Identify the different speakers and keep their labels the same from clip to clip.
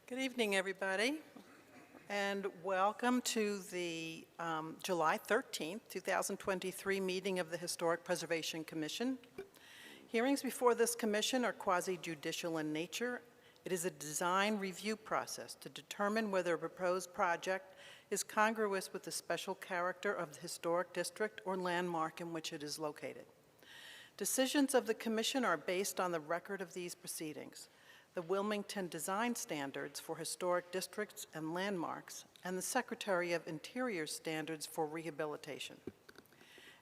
Speaker 1: Good evening, everybody, and welcome to the July 13th, 2023 meeting of the Historic Preservation Commission. Hearings before this commission are quasi-judicial in nature. It is a design review process to determine whether a proposed project is congruous with the special character of the historic district or landmark in which it is located. Decisions of the commission are based on the record of these proceedings, the Wilmington Design Standards for Historic Districts and Landmarks, and the Secretary of Interior Standards for Rehabilitation.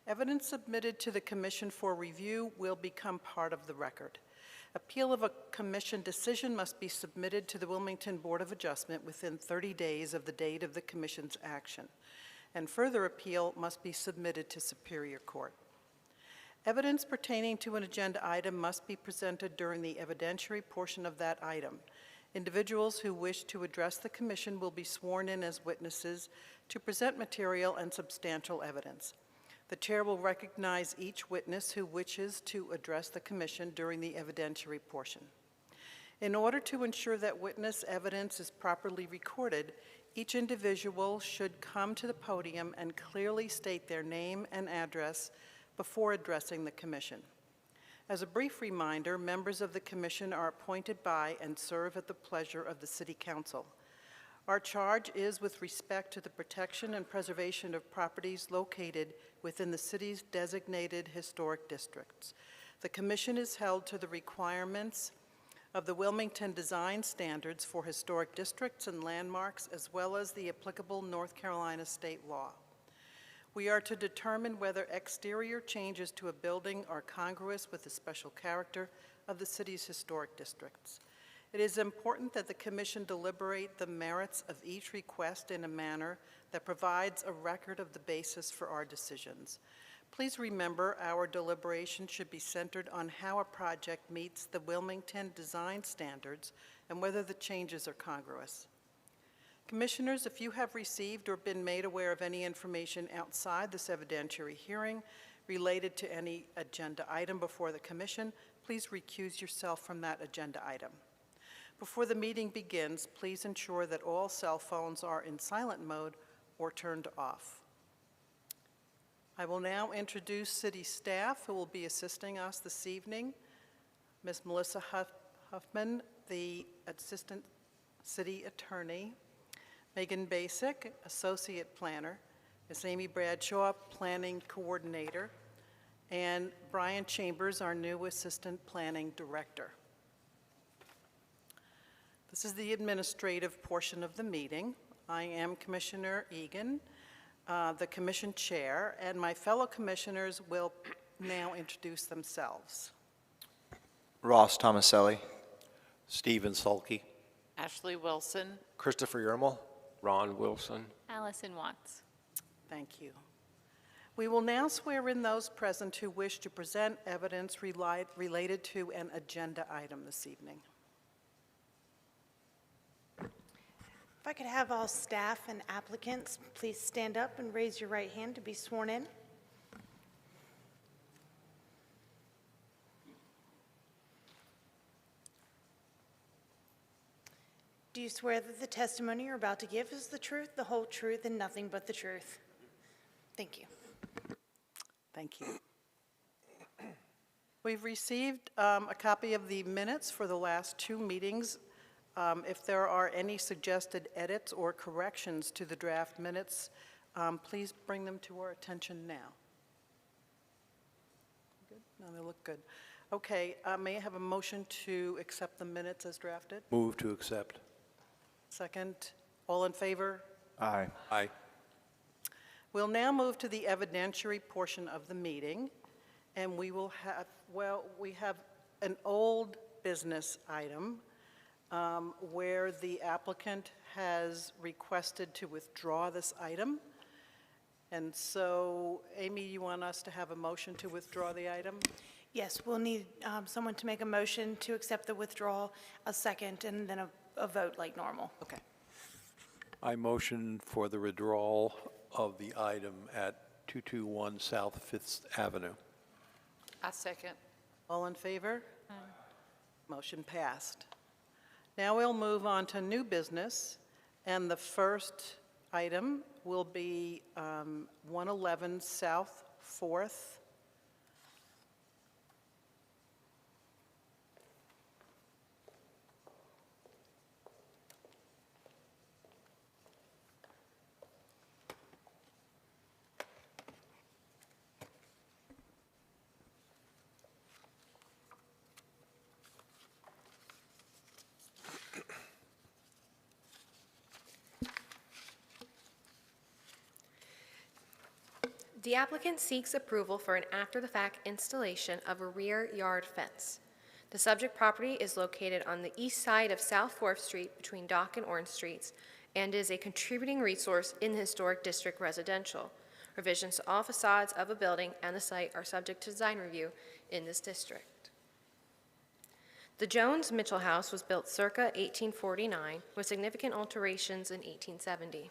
Speaker 1: Evidence submitted to the Commission for review will become part of the record. Appeal of a Commission decision must be submitted to the Wilmington Board of Adjustment within 30 days of the date of the Commission's action, and further appeal must be submitted to Superior Court. Evidence pertaining to an agenda item must be presented during the evidentiary portion of that item. Individuals who wish to address the Commission will be sworn in as witnesses to present material and substantial evidence. The Chair will recognize each witness who wishes to address the Commission during the evidentiary portion. In order to ensure that witness evidence is properly recorded, each individual should come to the podium and clearly state their name and address before addressing the Commission. As a brief reminder, members of the Commission are appointed by and serve at the pleasure of the City Council. Our charge is with respect to the protection and preservation of properties located within the city's designated historic districts. The Commission is held to the requirements of the Wilmington Design Standards for Historic Districts and Landmarks, as well as the applicable North Carolina state law. We are to determine whether exterior changes to a building are congruous with the special character of the city's historic districts. It is important that the Commission deliberate the merits of each request in a manner that provides a record of the basis for our decisions. Please remember, our deliberation should be centered on how a project meets the Wilmington Design Standards and whether the changes are congruous. Commissioners, if you have received or been made aware of any information outside this evidentiary hearing related to any agenda item before the Commission, please recuse yourself from that agenda item. Before the meeting begins, please ensure that all cell phones are in silent mode or turned off. I will now introduce city staff who will be assisting us this evening. Ms. Melissa Huffman, the Assistant City Attorney, Megan Basic, Associate Planner, Ms. Amy Bradshaw, Planning Coordinator, and Brian Chambers, our new Assistant Planning Director. This is the administrative portion of the meeting. I am Commissioner Egan, the Commission Chair, and my fellow commissioners will now introduce themselves.
Speaker 2: Ross Tomaselli.
Speaker 3: Stephen Sulkey.
Speaker 4: Ashley Wilson.
Speaker 2: Christopher Yermal.
Speaker 3: Ron Wilson.
Speaker 5: Allison Watts.
Speaker 1: Thank you. We will now swear in those present who wish to present evidence related to an agenda item this evening.
Speaker 6: If I could have all staff and applicants please stand up and raise your right hand to be sworn in. Do you swear that the testimony you're about to give is the truth, the whole truth, and nothing but the truth? Thank you.
Speaker 1: Thank you. We've received a copy of the minutes for the last two meetings. If there are any suggested edits or corrections to the draft minutes, please bring them to our attention now. Good? No, they look good. Okay, may I have a motion to accept the minutes as drafted?
Speaker 3: Move to accept.
Speaker 1: Second, all in favor?
Speaker 2: Aye.
Speaker 3: Aye.
Speaker 1: We'll now move to the evidentiary portion of the meeting, and we will have, well, we have an old business item where the applicant has requested to withdraw this item. And so, Amy, you want us to have a motion to withdraw the item?
Speaker 6: Yes, we'll need someone to make a motion to accept the withdrawal, a second, and then a vote like normal.
Speaker 1: Okay.
Speaker 3: I motion for the withdrawal of the item at 221 South 5th Avenue.
Speaker 4: I second.
Speaker 1: All in favor? Motion passed. Now we'll move on to new business, and the first item will be 111 South 4th.
Speaker 5: The applicant seeks approval for an after-the-fact installation of a rear yard fence. The subject property is located on the east side of South 4th Street between Dock and Orange Streets and is a contributing resource in the Historic District residential. Revisions to all facades of a building and the site are subject to design review in this district. The Jones Mitchell House was built circa 1849 with significant alterations in 1870.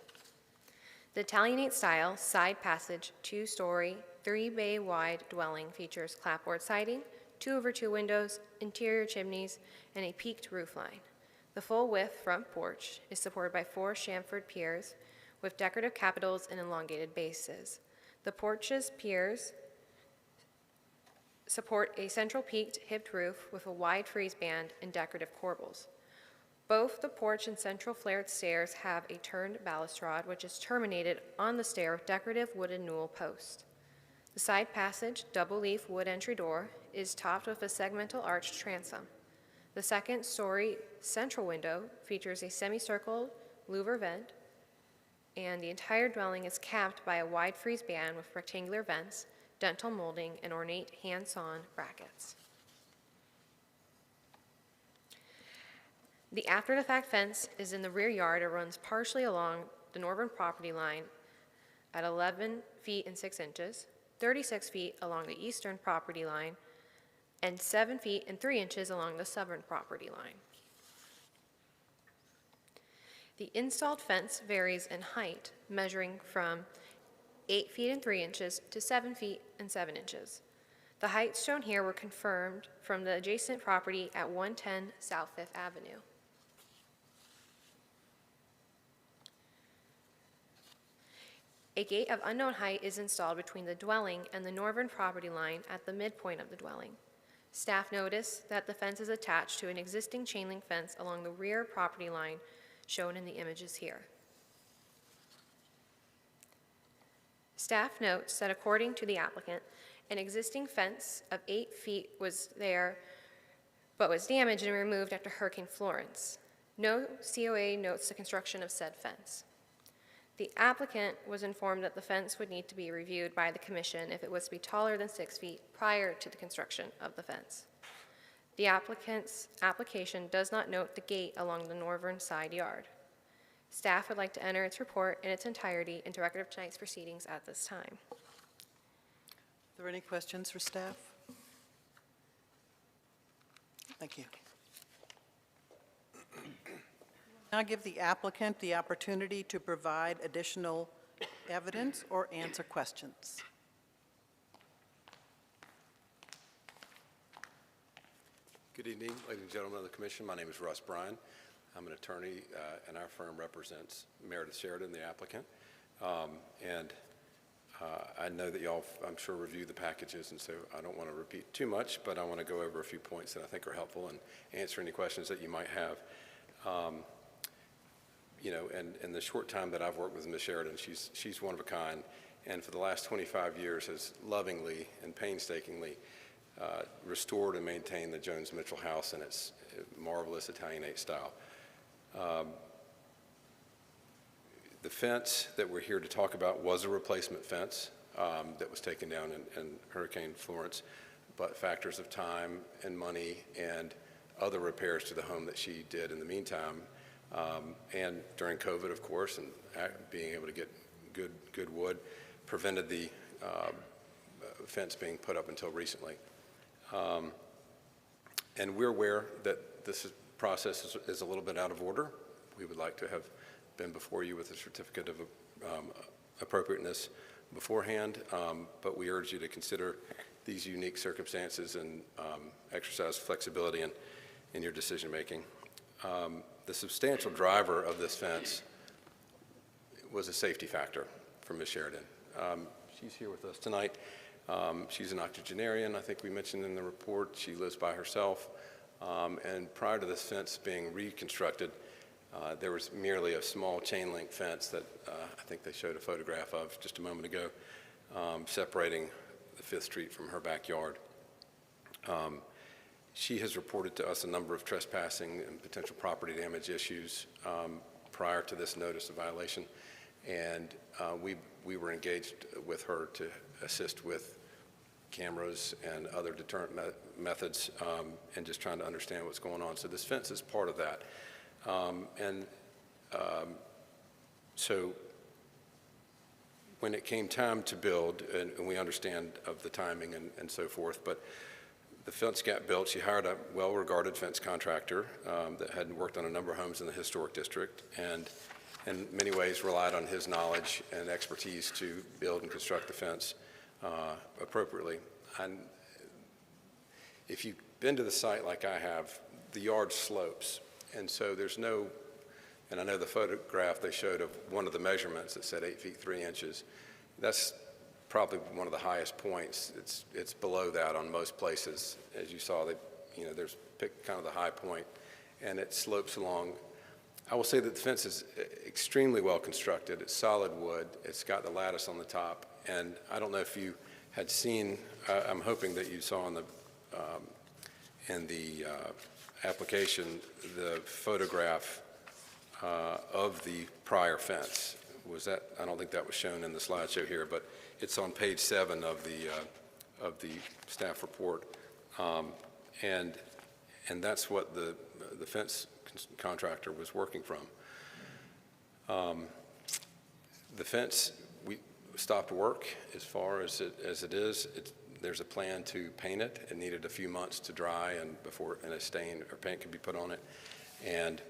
Speaker 5: The Italianate-style side passage, two-story, 3-bay wide dwelling features clapboard siding, 2/2 windows, interior chimneys, and a peaked roofline. The full-width front porch is supported by 4 chamfered piers with decorative capitals and elongated bases. The porch's piers support a central peaked hipped roof with a wide frieze band and decorative corbels. Both the porch and central flared stairs have a turned balustrade, which is terminated on the stair with decorative wooden newel posts. The side passage, double-leaf wood entry door, is topped with a segmental arched transom. The second-story central window features a semicircle louver vent, and the entire dwelling is capped by a wide frieze band with rectangular vents, dental molding, and ornate hand-sawn brackets. The after-the-fact fence is in the rear yard and runs partially along the northern property line at 11 feet and 6 inches, 36 feet along the eastern property line, and 7 feet and 3 inches along the southern property line. The installed fence varies in height, measuring from 8 feet and 3 inches to 7 feet and 7 inches. The heights shown here were confirmed from the adjacent property at 110 South 5th Avenue. A gate of unknown height is installed between the dwelling and the northern property line at the midpoint of the dwelling. Staff noticed that the fence is attached to an existing chain link fence along the rear property line shown in the images here. Staff notes that according to the applicant, an existing fence of 8 feet was there but was damaged and removed after Hurricane Florence. No COA notes the construction of said fence. The applicant was informed that the fence would need to be reviewed by the commission if it was to be taller than 6 feet prior to the construction of the fence. The applicant's application does not note the gate along the northern side yard. Staff would like to enter its report in its entirety into record of tonight's proceedings at this time.
Speaker 1: Are there any questions for staff? Thank you. Now give the applicant the opportunity to provide additional evidence or answer questions.
Speaker 7: Good evening, ladies and gentlemen of the commission. My name is Russ Bryan. I'm an attorney, and our firm represents Meredith Sheridan, the applicant. I know that y'all, I'm sure, review the packages, and so I don't want to repeat too much, but I want to go over a few points that I think are helpful and answer any questions that you might have. You know, and in the short time that I've worked with Ms. Sheridan, she's one of a kind, and for the last 25 years has lovingly and painstakingly restored and maintained the Jones Mitchell House in its marvelous Italianate style. The fence that we're here to talk about was a replacement fence that was taken down in Hurricane Florence, but factors of time and money and other repairs to the home that she did in the meantime, and during COVID, of course, and being able to get good wood, prevented the fence being put up until recently. And we're aware that this process is a little bit out of order. We would like to have been before you with a certificate of appropriateness beforehand, but we urge you to consider these unique circumstances and exercise flexibility in your decision making. The substantial driver of this fence was a safety factor for Ms. Sheridan. She's here with us tonight. She's an octogenarian, I think we mentioned in the report. She lives by herself. And prior to this fence being reconstructed, there was merely a small chain link fence that I think they showed a photograph of just a moment ago, separating the Fifth Street from her backyard. She has reported to us a number of trespassing and potential property damage issues prior to this notice of violation, and we were engaged with her to assist with cameras and other deterrent methods, and just trying to understand what's going on. So this fence is part of that. So when it came time to build, and we understand of the timing and so forth, but the fence got built. She hired a well-regarded fence contractor that had worked on a number of homes in the historic district, and in many ways relied on his knowledge and expertise to build and construct the fence appropriately. And if you've been to the site like I have, the yard slopes, and so there's no, and I know the photograph they showed of one of the measurements that said 8 feet 3 inches. That's probably one of the highest points. It's below that on most places. As you saw, there's picked kind of the high point, and it slopes along. I will say that the fence is extremely well constructed. It's solid wood. It's got the lattice on the top, and I don't know if you had seen. I'm hoping that you saw in the application the photograph of the prior fence. Was that? I don't think that was shown in the slideshow here, but it's on page 7 of the staff report, and that's what the fence contractor was working from. The fence, we stopped work as far as it is. There's a plan to paint it. It needed a few months to dry and a stain or paint could be put on it, and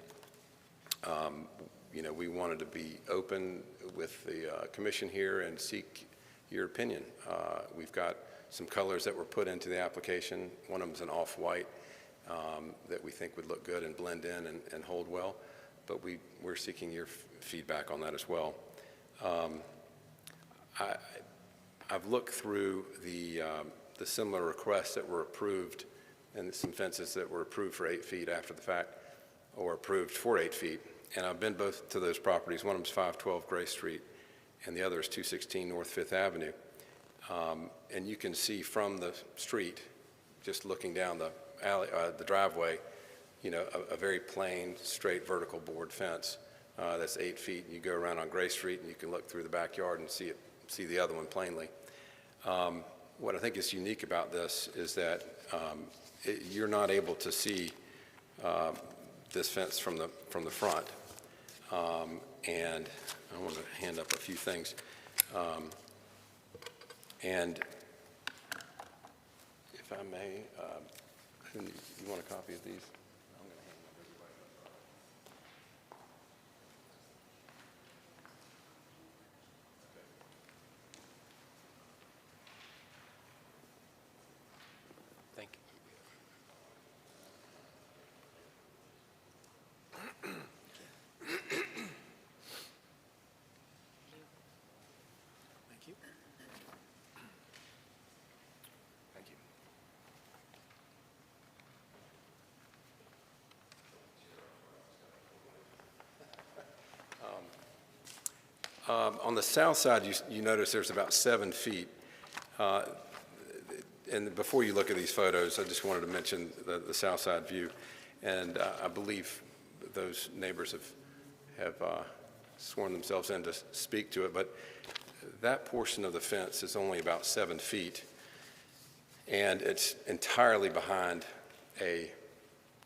Speaker 7: we wanted to be open with the commission here and seek your opinion. We've got some colors that were put into the application. One of them is an off-white that we think would look good and blend in and hold well, but we're seeking your feedback on that as well. I've looked through the similar requests that were approved and some fences that were approved for 8 feet after the fact or approved for 8 feet. And I've been both to those properties. One of them is 512 Gray Street, and the other is 216 North Fifth Avenue. And you can see from the street, just looking down the alley, the driveway, a very plain, straight vertical board fence that's 8 feet. You go around on Gray Street, and you can look through the backyard and see the other one plainly. What I think is unique about this is that you're not able to see this fence from the front. And I want to hand up a few things. And if I may, you want a copy of these? I'm going to hand them to everybody.
Speaker 3: Thank you.
Speaker 2: Thank you. Thank you.
Speaker 7: On the south side, you notice there's about 7 feet. And before you look at these photos, I just wanted to mention the south side view. And I believe those neighbors have sworn themselves in to speak to it. But that portion of the fence is only about 7 feet. And it's entirely behind a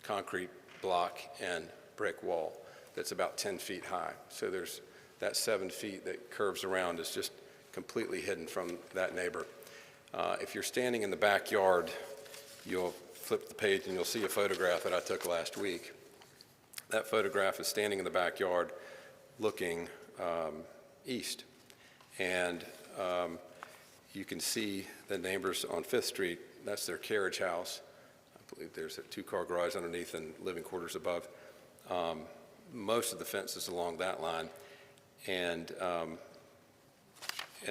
Speaker 7: concrete block and brick wall that's about 10 feet high. So there's that 7 feet that curves around is just completely hidden from that neighbor. If you're standing in the backyard, you'll flip the page and you'll see a photograph that I took last week. That photograph is standing in the backyard looking east. And you can see the neighbors on 5th Street. That's their carriage house. I believe there's a 2-car garage underneath and living quarters above. Most of the fence is along that line. And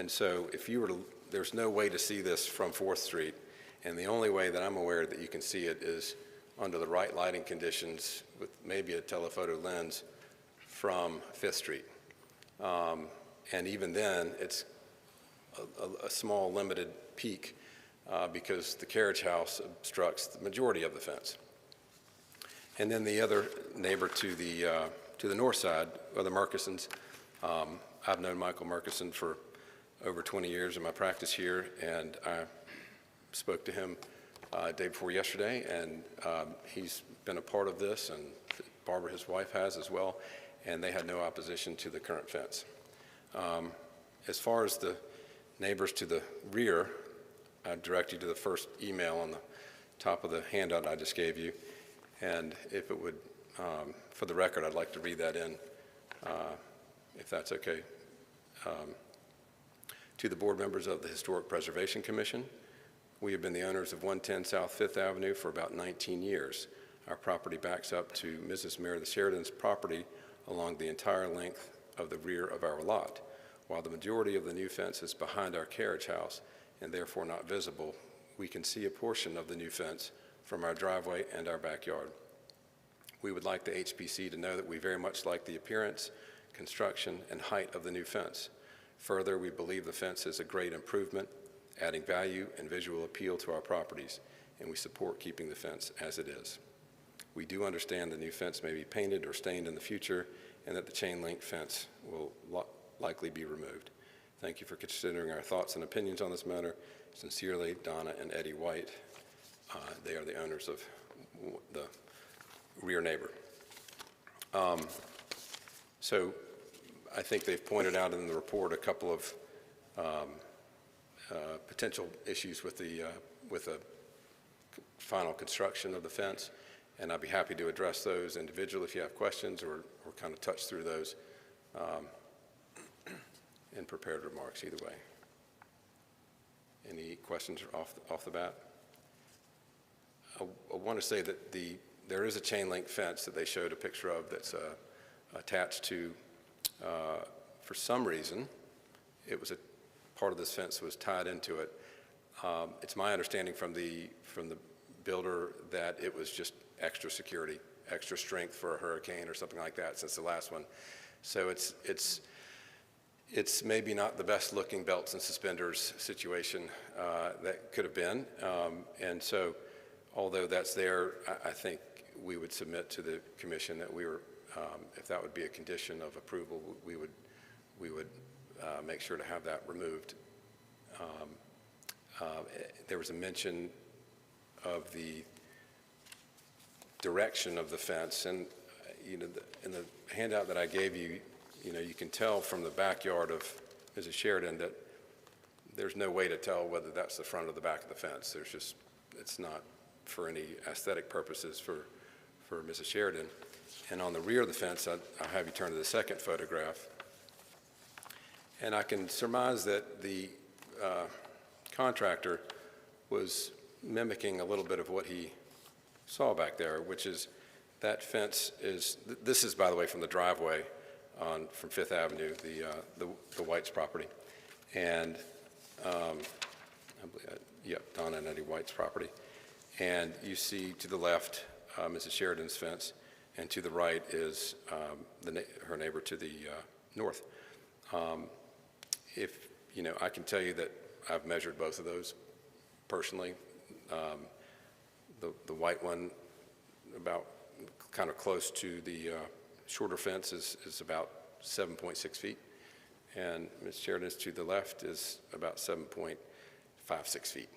Speaker 7: so if you were to, there's no way to see this from 4th Street. And the only way that I'm aware that you can see it is under the right lighting conditions with maybe a telephoto lens from 5th Street. And even then, it's a small limited peak because the carriage house obstructs the majority of the fence. And then the other neighbor to the north side are the Murkisons. I've known Michael Murkison for over 20 years in my practice here, and I spoke to him day before yesterday, and he's been a part of this, and Barbara, his wife, has as well, and they had no opposition to the current fence. As far as the neighbors to the rear, I direct you to the first email on the top of the handout I just gave you, and if it would, for the record, I'd like to read that in, if that's okay. To the board members of the Historic Preservation Commission, we have been the owners of 110 South 5th Avenue for about 19 years. Our property backs up to Mrs. Meredith Sheridan's property along the entire length of the rear of our lot. While the majority of the new fence is behind our carriage house and therefore not visible, we can see a portion of the new fence from our driveway and our backyard. We would like the HPC to know that we very much like the appearance, construction, and height of the new fence. Further, we believe the fence is a great improvement, adding value and visual appeal to our properties, and we support keeping the fence as it is. We do understand the new fence may be painted or stained in the future, and that the chain link fence will likely be removed. Thank you for considering our thoughts and opinions on this matter. Sincerely, Donna and Eddie White. They are the owners of the rear neighbor. So I think they've pointed out in the report a couple of potential issues with the final construction of the fence, and I'd be happy to address those individually if you have questions or kind of touch through those in prepared remarks either way. Any questions off the bat? I want to say that there is a chain link fence that they showed a picture of that's attached to, for some reason, it was a part of this fence was tied into it. It's my understanding from the builder that it was just extra security, extra strength for a hurricane or something like that since the last one. So it's maybe not the best looking belts and suspenders situation that could have been. And so although that's there, I think we would submit to the commission that we were, if that would be a condition of approval, we would make sure to have that removed. There was a mention of the direction of the fence, and in the handout that I gave you, you can tell from the backyard of Mrs. Sheridan that there's no way to tell whether that's the front or the back of the fence. It's not for any aesthetic purposes for Mrs. Sheridan. And on the rear of the fence, I'll have you turn to the second photograph. And I can surmise that the contractor was mimicking a little bit of what he saw back there, which is that fence is, this is, by the way, from the driveway from 5th Avenue, the White's property. And, Donna and Eddie White's property. And you see to the left, Mrs. Sheridan's fence, and to the right is her neighbor to the north. I can tell you that I've measured both of those personally. The white one, about kind of close to the shorter fence, is about 7.6 feet, and Ms. Sheridan's to the left is about 7.56 feet.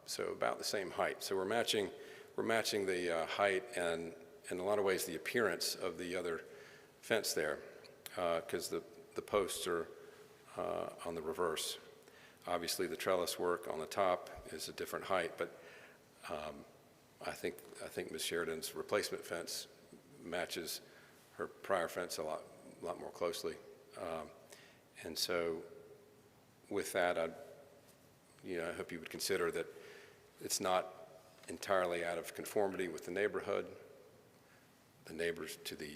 Speaker 7: So about the same height. So we're matching the height and in a lot of ways the appearance of the other fence there, because the posts are on the reverse. Obviously, the trellis work on the top is a different height, but I think Ms. Sheridan's replacement fence matches her prior fence a lot more closely. And so, with that, I hope you would consider that it's not entirely out of conformity with the neighborhood, the neighbors to the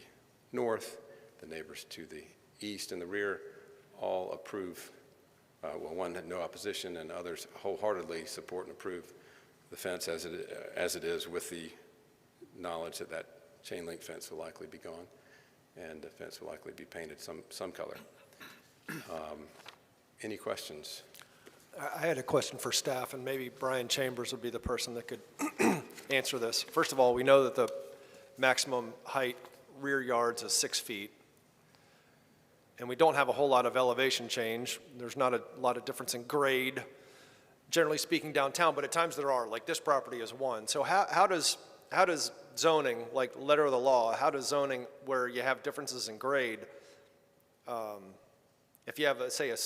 Speaker 7: north, the neighbors to the east and the rear all approve, well, one had no opposition and others wholeheartedly support and approve the fence as it is, with the knowledge that that chain link fence will likely be gone and the fence will likely be painted some color. Any questions?
Speaker 8: I had a question for staff, and maybe Brian Chambers would be the person that could answer this. First of all, we know that the maximum height rear yards is 6 feet, and we don't have a whole lot of elevation change. There's not a lot of difference in grade, generally speaking, downtown, but at times there are, like this property is 1. So how does zoning, like letter of the law, how does zoning where you have differences in grade, if you have, say, a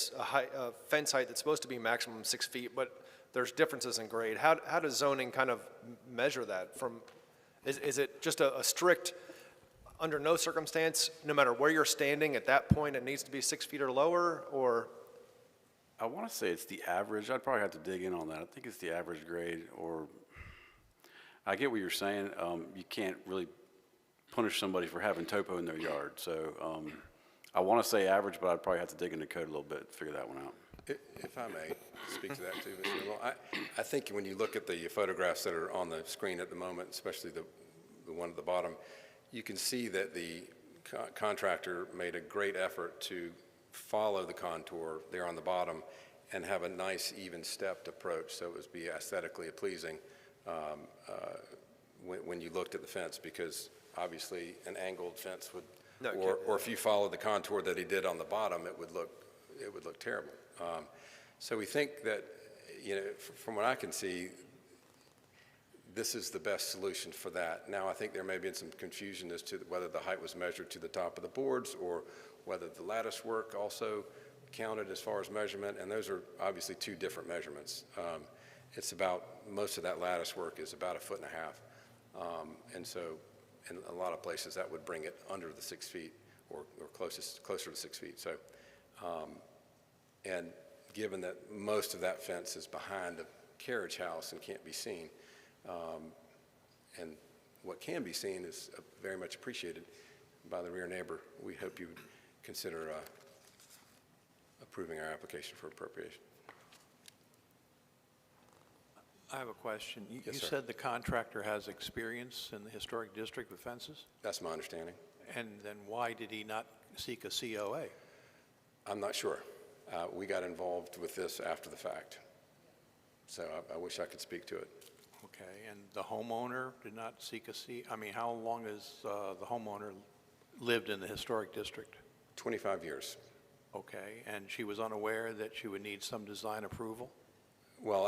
Speaker 8: fence height that's supposed to be maximum 6 feet, but there's differences in grade, how does zoning kind of measure that? Is it just a strict, under no circumstance, no matter where you're standing, at that point it needs to be 6 feet or lower, or?
Speaker 2: I want to say it's the average. I'd probably have to dig in on that. I think it's the average grade, or I get what you're saying. You can't really punish somebody for having topo in their yard. So I want to say average, but I'd probably have to dig into code a little bit to figure that one out.
Speaker 7: If I may speak to that too, Mr. Newell, I think when you look at the photographs that are on the screen at the moment, especially the one at the bottom, you can see that the contractor made a great effort to follow the contour there on the bottom and have a nice even stepped approach so it would be aesthetically pleasing when you looked at the fence, because obviously an angled fence would, or if you follow the contour that he did on the bottom, it would look terrible. So we think that, from what I can see, this is the best solution for that. Now, I think there may have been some confusion as to whether the height was measured to the top of the boards or whether the lattice work also counted as far as measurement, and those are obviously two different measurements. It's about, most of that lattice work is about 1.5 feet. And so in a lot of places that would bring it under the 6 feet or closer to 6 feet. So, and given that most of that fence is behind a carriage house and can't be seen, and what can be seen is very much appreciated by the rear neighbor, we hope you would consider approving our application for appropriation.
Speaker 3: I have a question. You
Speaker 7: Yes, sir.
Speaker 3: said the contractor has experience in the historic district with fences?
Speaker 7: That's my understanding.
Speaker 3: And then why did he not seek a COA?
Speaker 7: I'm not sure. We got involved with this after the fact, so I wish I could speak to it.
Speaker 3: Okay, and the homeowner did not seek a I mean, how long has the homeowner lived in the historic district?
Speaker 7: 25 years.
Speaker 3: Okay, and she was unaware that she would need some design approval?
Speaker 7: Well,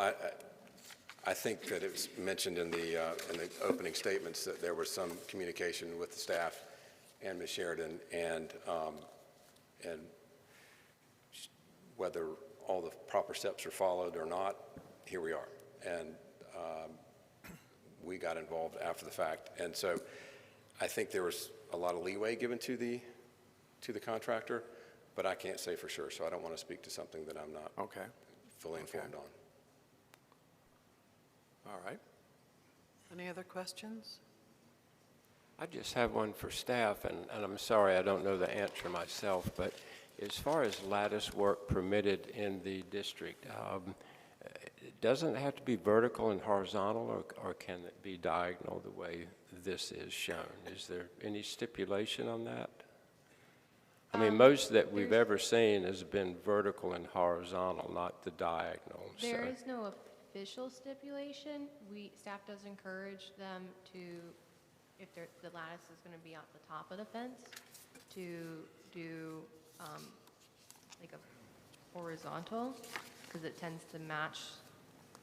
Speaker 7: I think that it was mentioned in the opening statements that there was some communication with the staff and Ms. Sheridan, and whether all the proper steps are followed or not, here we are. And we got involved after the fact. And so I think there was a lot of leeway given to the contractor, but I can't say for sure, so I don't want to speak to something that I'm not fully informed on.
Speaker 3: All right.
Speaker 1: Any other questions?
Speaker 9: I just have one for staff, and I'm sorry I don't know the answer myself, but as far as lattice work permitted in the district, doesn't it have to be vertical and horizontal, or can it be diagonal the way this is shown? Is there any stipulation on that? I mean, most that we've ever seen has been vertical and horizontal, not the diagonal.
Speaker 10: There is no official stipulation. Staff does encourage them to, if the lattice is going to be at the top of the fence, to do like a horizontal, because it tends to match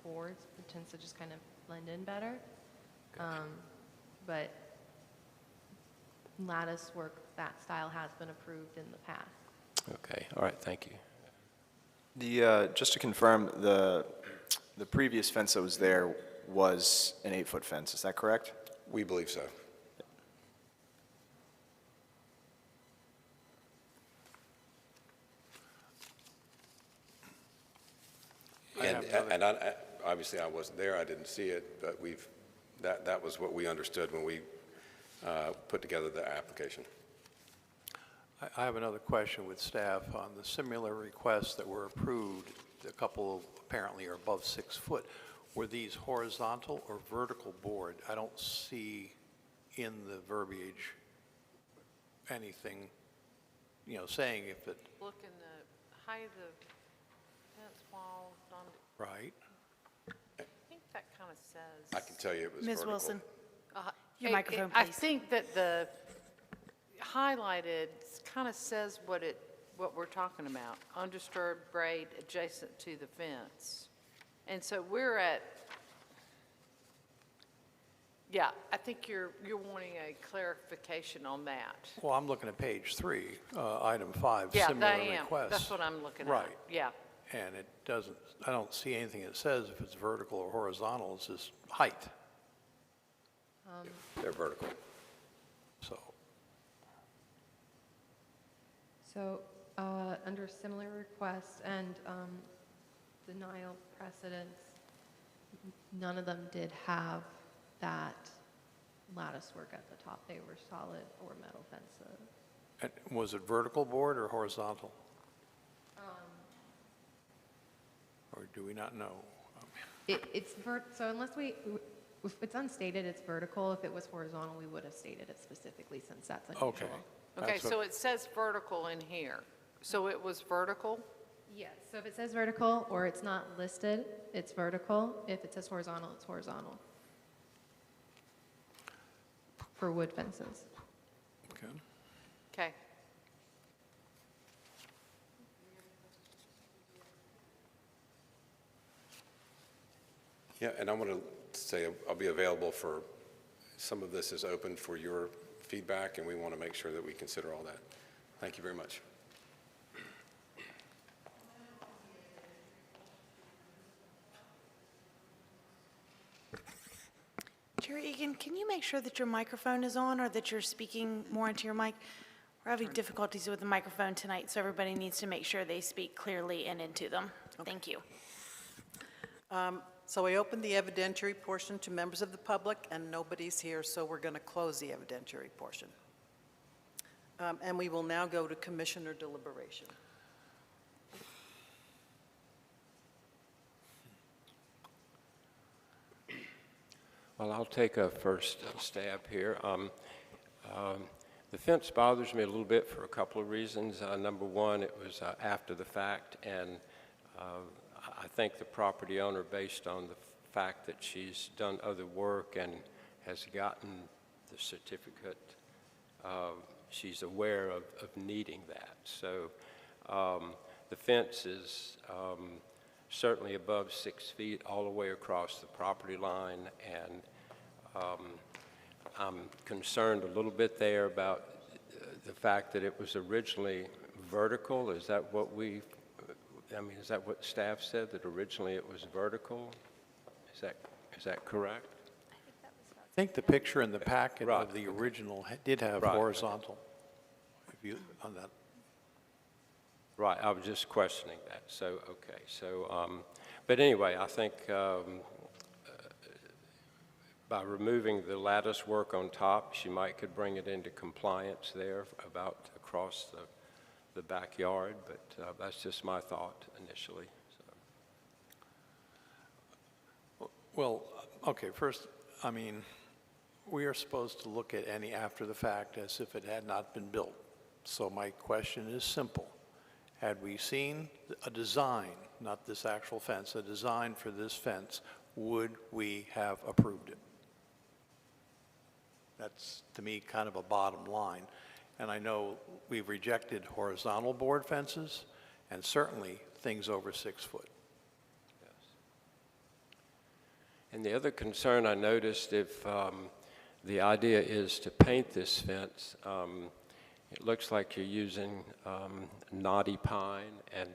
Speaker 10: boards. It tends to just kind of blend in better. But lattice work, that style has been approved in the past.
Speaker 9: Okay, all right, thank you.
Speaker 11: Just to confirm, the previous fence that was there was an 8-foot fence, is that correct?
Speaker 7: We believe so. And obviously I wasn't there, I didn't see it, but that was what we understood when we put together the application.
Speaker 3: I have another question with staff on the similar requests that were approved. A couple apparently are above 6 foot. Were these horizontal or vertical board? I don't see in the verbiage anything, saying if it,
Speaker 4: Look in the height of the fence wall,
Speaker 3: right?
Speaker 4: I think that kind of says.
Speaker 7: I can tell you it was
Speaker 6: Ms.
Speaker 7: vertical.
Speaker 6: Wilson,
Speaker 4: Uh,
Speaker 6: your
Speaker 4: it-
Speaker 6: microphone,
Speaker 4: I
Speaker 6: please.
Speaker 4: think that the highlighted kind of says what we're talking about, undisturbed grade adjacent to the fence. And so we're at, yeah, I think you're wanting a clarification on that.
Speaker 3: Well, I'm looking at page 3, item 5,
Speaker 4: Yeah,
Speaker 3: similar
Speaker 4: I am.
Speaker 3: requests.
Speaker 4: That's what I'm looking at.
Speaker 3: Right.
Speaker 4: Yeah.
Speaker 3: And it doesn't, I don't see anything that says if it's vertical or horizontal, it's just height,
Speaker 7: They're vertical.
Speaker 3: so.
Speaker 10: So, under similar requests and denial precedents, none of them did have that lattice work at the top. They were solid or metal fences.
Speaker 3: And was it vertical board or horizontal? Or do we not know?
Speaker 10: So unless if it's unstated, it's vertical. If it was horizontal, we would have stated it specifically since that's unusual.
Speaker 3: Okay.
Speaker 4: Okay,
Speaker 3: That's what-
Speaker 4: so it says vertical in here. So it was vertical?
Speaker 10: Yes, so if it says vertical or it's not listed, it's vertical. If it says horizontal, it's horizontal. For wood fences.
Speaker 3: Okay.
Speaker 4: Okay.
Speaker 7: Yeah, and I want to say I'll be available for, some of this is open for your feedback, and we want to make sure that we consider all that. Thank you very much.
Speaker 6: Chair Egan, can you make sure that your microphone is on or that you're speaking more into your mic? We're having difficulties with the microphone tonight, so everybody needs to make sure they speak clearly and into them. Thank you.
Speaker 1: So I opened the evidentiary portion to members of the public, and nobody's here, so we're going to close the evidentiary portion. And we will now go to commissioner deliberation.
Speaker 9: Well, I'll take a first stab here. The fence bothers me a little bit for a couple of reasons. Number one, it was after the fact, and I think the property owner, based on the fact that she's done other work and has gotten the certificate, she's aware of needing that. So the fence is certainly above 6 feet all the way across the property line, and I'm concerned a little bit there about the fact that it was originally vertical. Is that what is that what staff said, that originally it was vertical? Is that correct?
Speaker 3: I think the picture in the packet
Speaker 9: Right.
Speaker 3: of the original did have
Speaker 9: Right.
Speaker 3: horizontal. If you, on that.
Speaker 9: Right, I was just questioning that, so, okay, so, but anyway, I think by removing the lattice work on top, she could bring it into compliance there about across the backyard, but that's just my thought initially, so.
Speaker 3: Well, okay, first, I mean, we are supposed to look at any after the fact as if it had not been built. So my question is simple. Had we seen a design, not this actual fence, a design for this fence, would we have approved it? That's, to me, kind of a bottom line. And I know we've rejected horizontal board fences and certainly things over 6 foot.
Speaker 9: And the other concern I noticed, if the idea is to paint this fence, it looks like you're using knotty pine, and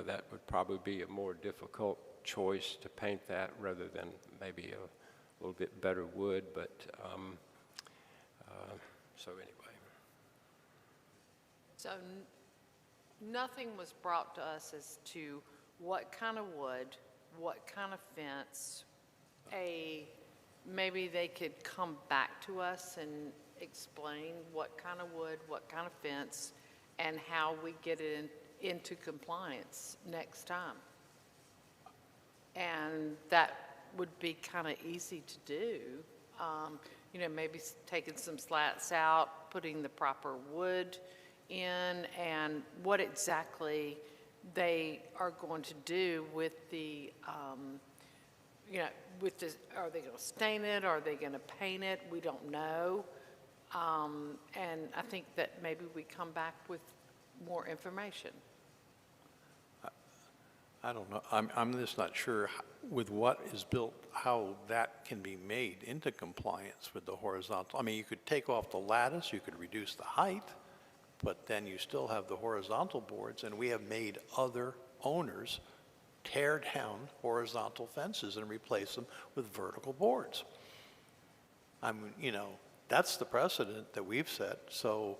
Speaker 9: that would probably be a more difficult choice to paint that rather than maybe a little bit better wood, but so anyway.
Speaker 4: So nothing was brought to us as to what kind of wood, what kind of fence, maybe they could come back to us explain what kind of wood, what kind of fence, and how we get it into compliance next time. And that would be kind of easy to do. You know, maybe taking some slats out, putting the proper wood in, and what exactly they are going to do with the, you know, with the, are they going to stain it? Are they going to paint it? We don't know. And I think that maybe we come back with more information.
Speaker 3: I don't know, I'm just not sure with what is built, how that can be made into compliance with the horizontal. I mean, you could take off the lattice, you could reduce the height, but then you still have the horizontal boards, and we have made other owners tear down horizontal fences and replace them with vertical boards. I mean, you know, that's the precedent that we've set, so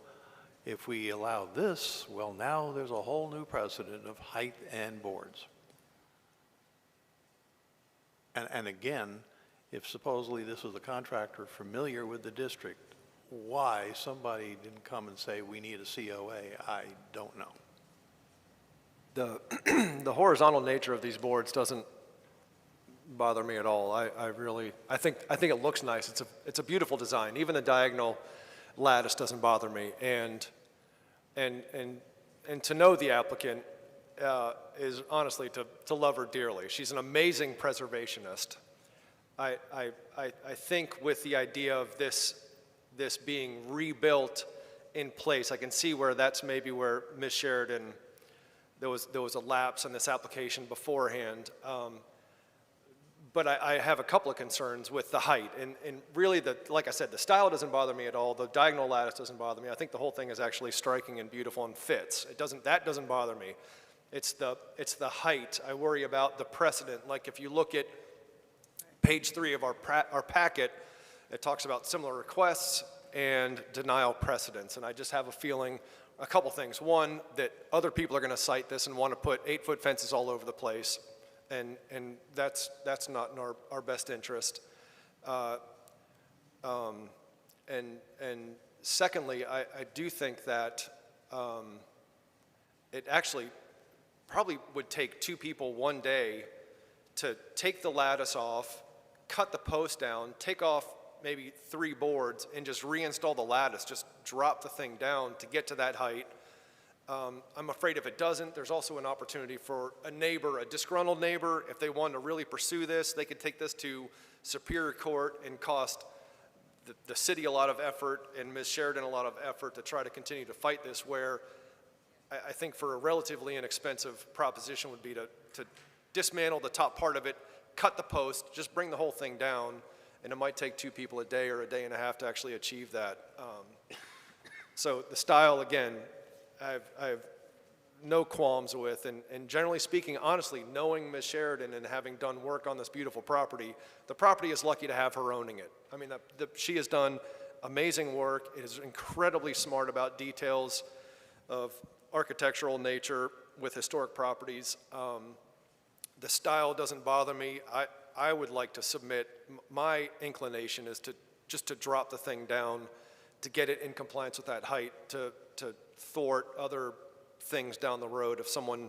Speaker 3: if we allow this, well, now there's a whole new precedent of height and boards. And again, if supposedly this was a contractor familiar with the district, why somebody didn't come and say, we need a COA, I don't know.
Speaker 8: The horizontal nature of these boards doesn't bother me at all. I think it looks nice. It's a beautiful design. Even the diagonal lattice doesn't bother me. And to know the applicant is honestly to love her dearly. She's an amazing preservationist. I think with the idea of this being rebuilt in place, I can see where that's maybe where Ms. Sheridan, there was a lapse in this application beforehand. But I have a couple of concerns with the height, and really, like I said, the style doesn't bother me at all. The diagonal lattice doesn't bother me. I think the whole thing is actually striking and beautiful and fits. That doesn't bother me. It's the height. I worry about the precedent. Like if you look at page 3 of our packet, it talks about similar requests and denial precedents, and I just have a feeling, a couple things. One, that other people are going to cite this and want to put 8-foot fences all over the place. And that's not in our best interest. And secondly, I do think that it actually probably would take 2 people one day to take the lattice off, cut the post down, take off maybe 3 boards, and just reinstall the lattice, just drop the thing down to get to that height. I'm afraid if it doesn't, there's also an opportunity for a neighbor, a disgruntled neighbor, if they wanted to really pursue this, they could take this to Superior Court and cost the city a lot of effort and Ms. Sheridan a lot of effort to try to continue to fight this, where I think for a relatively inexpensive proposition would be to dismantle the top part of it, cut the post, just bring the whole thing down, and it might take 2 people a day or a day and a half to actually achieve that. So the style, again, I have no qualms with, and generally speaking, honestly, knowing Ms. Sheridan and having done work on this beautiful property, the property is lucky to have her owning it. I mean, she has done amazing work, is incredibly smart about details of architectural nature with historic properties. The style doesn't bother me. I would like to submit, my inclination is just to drop the thing down, to get it in compliance with that height, to thwart other things down the road. If someone,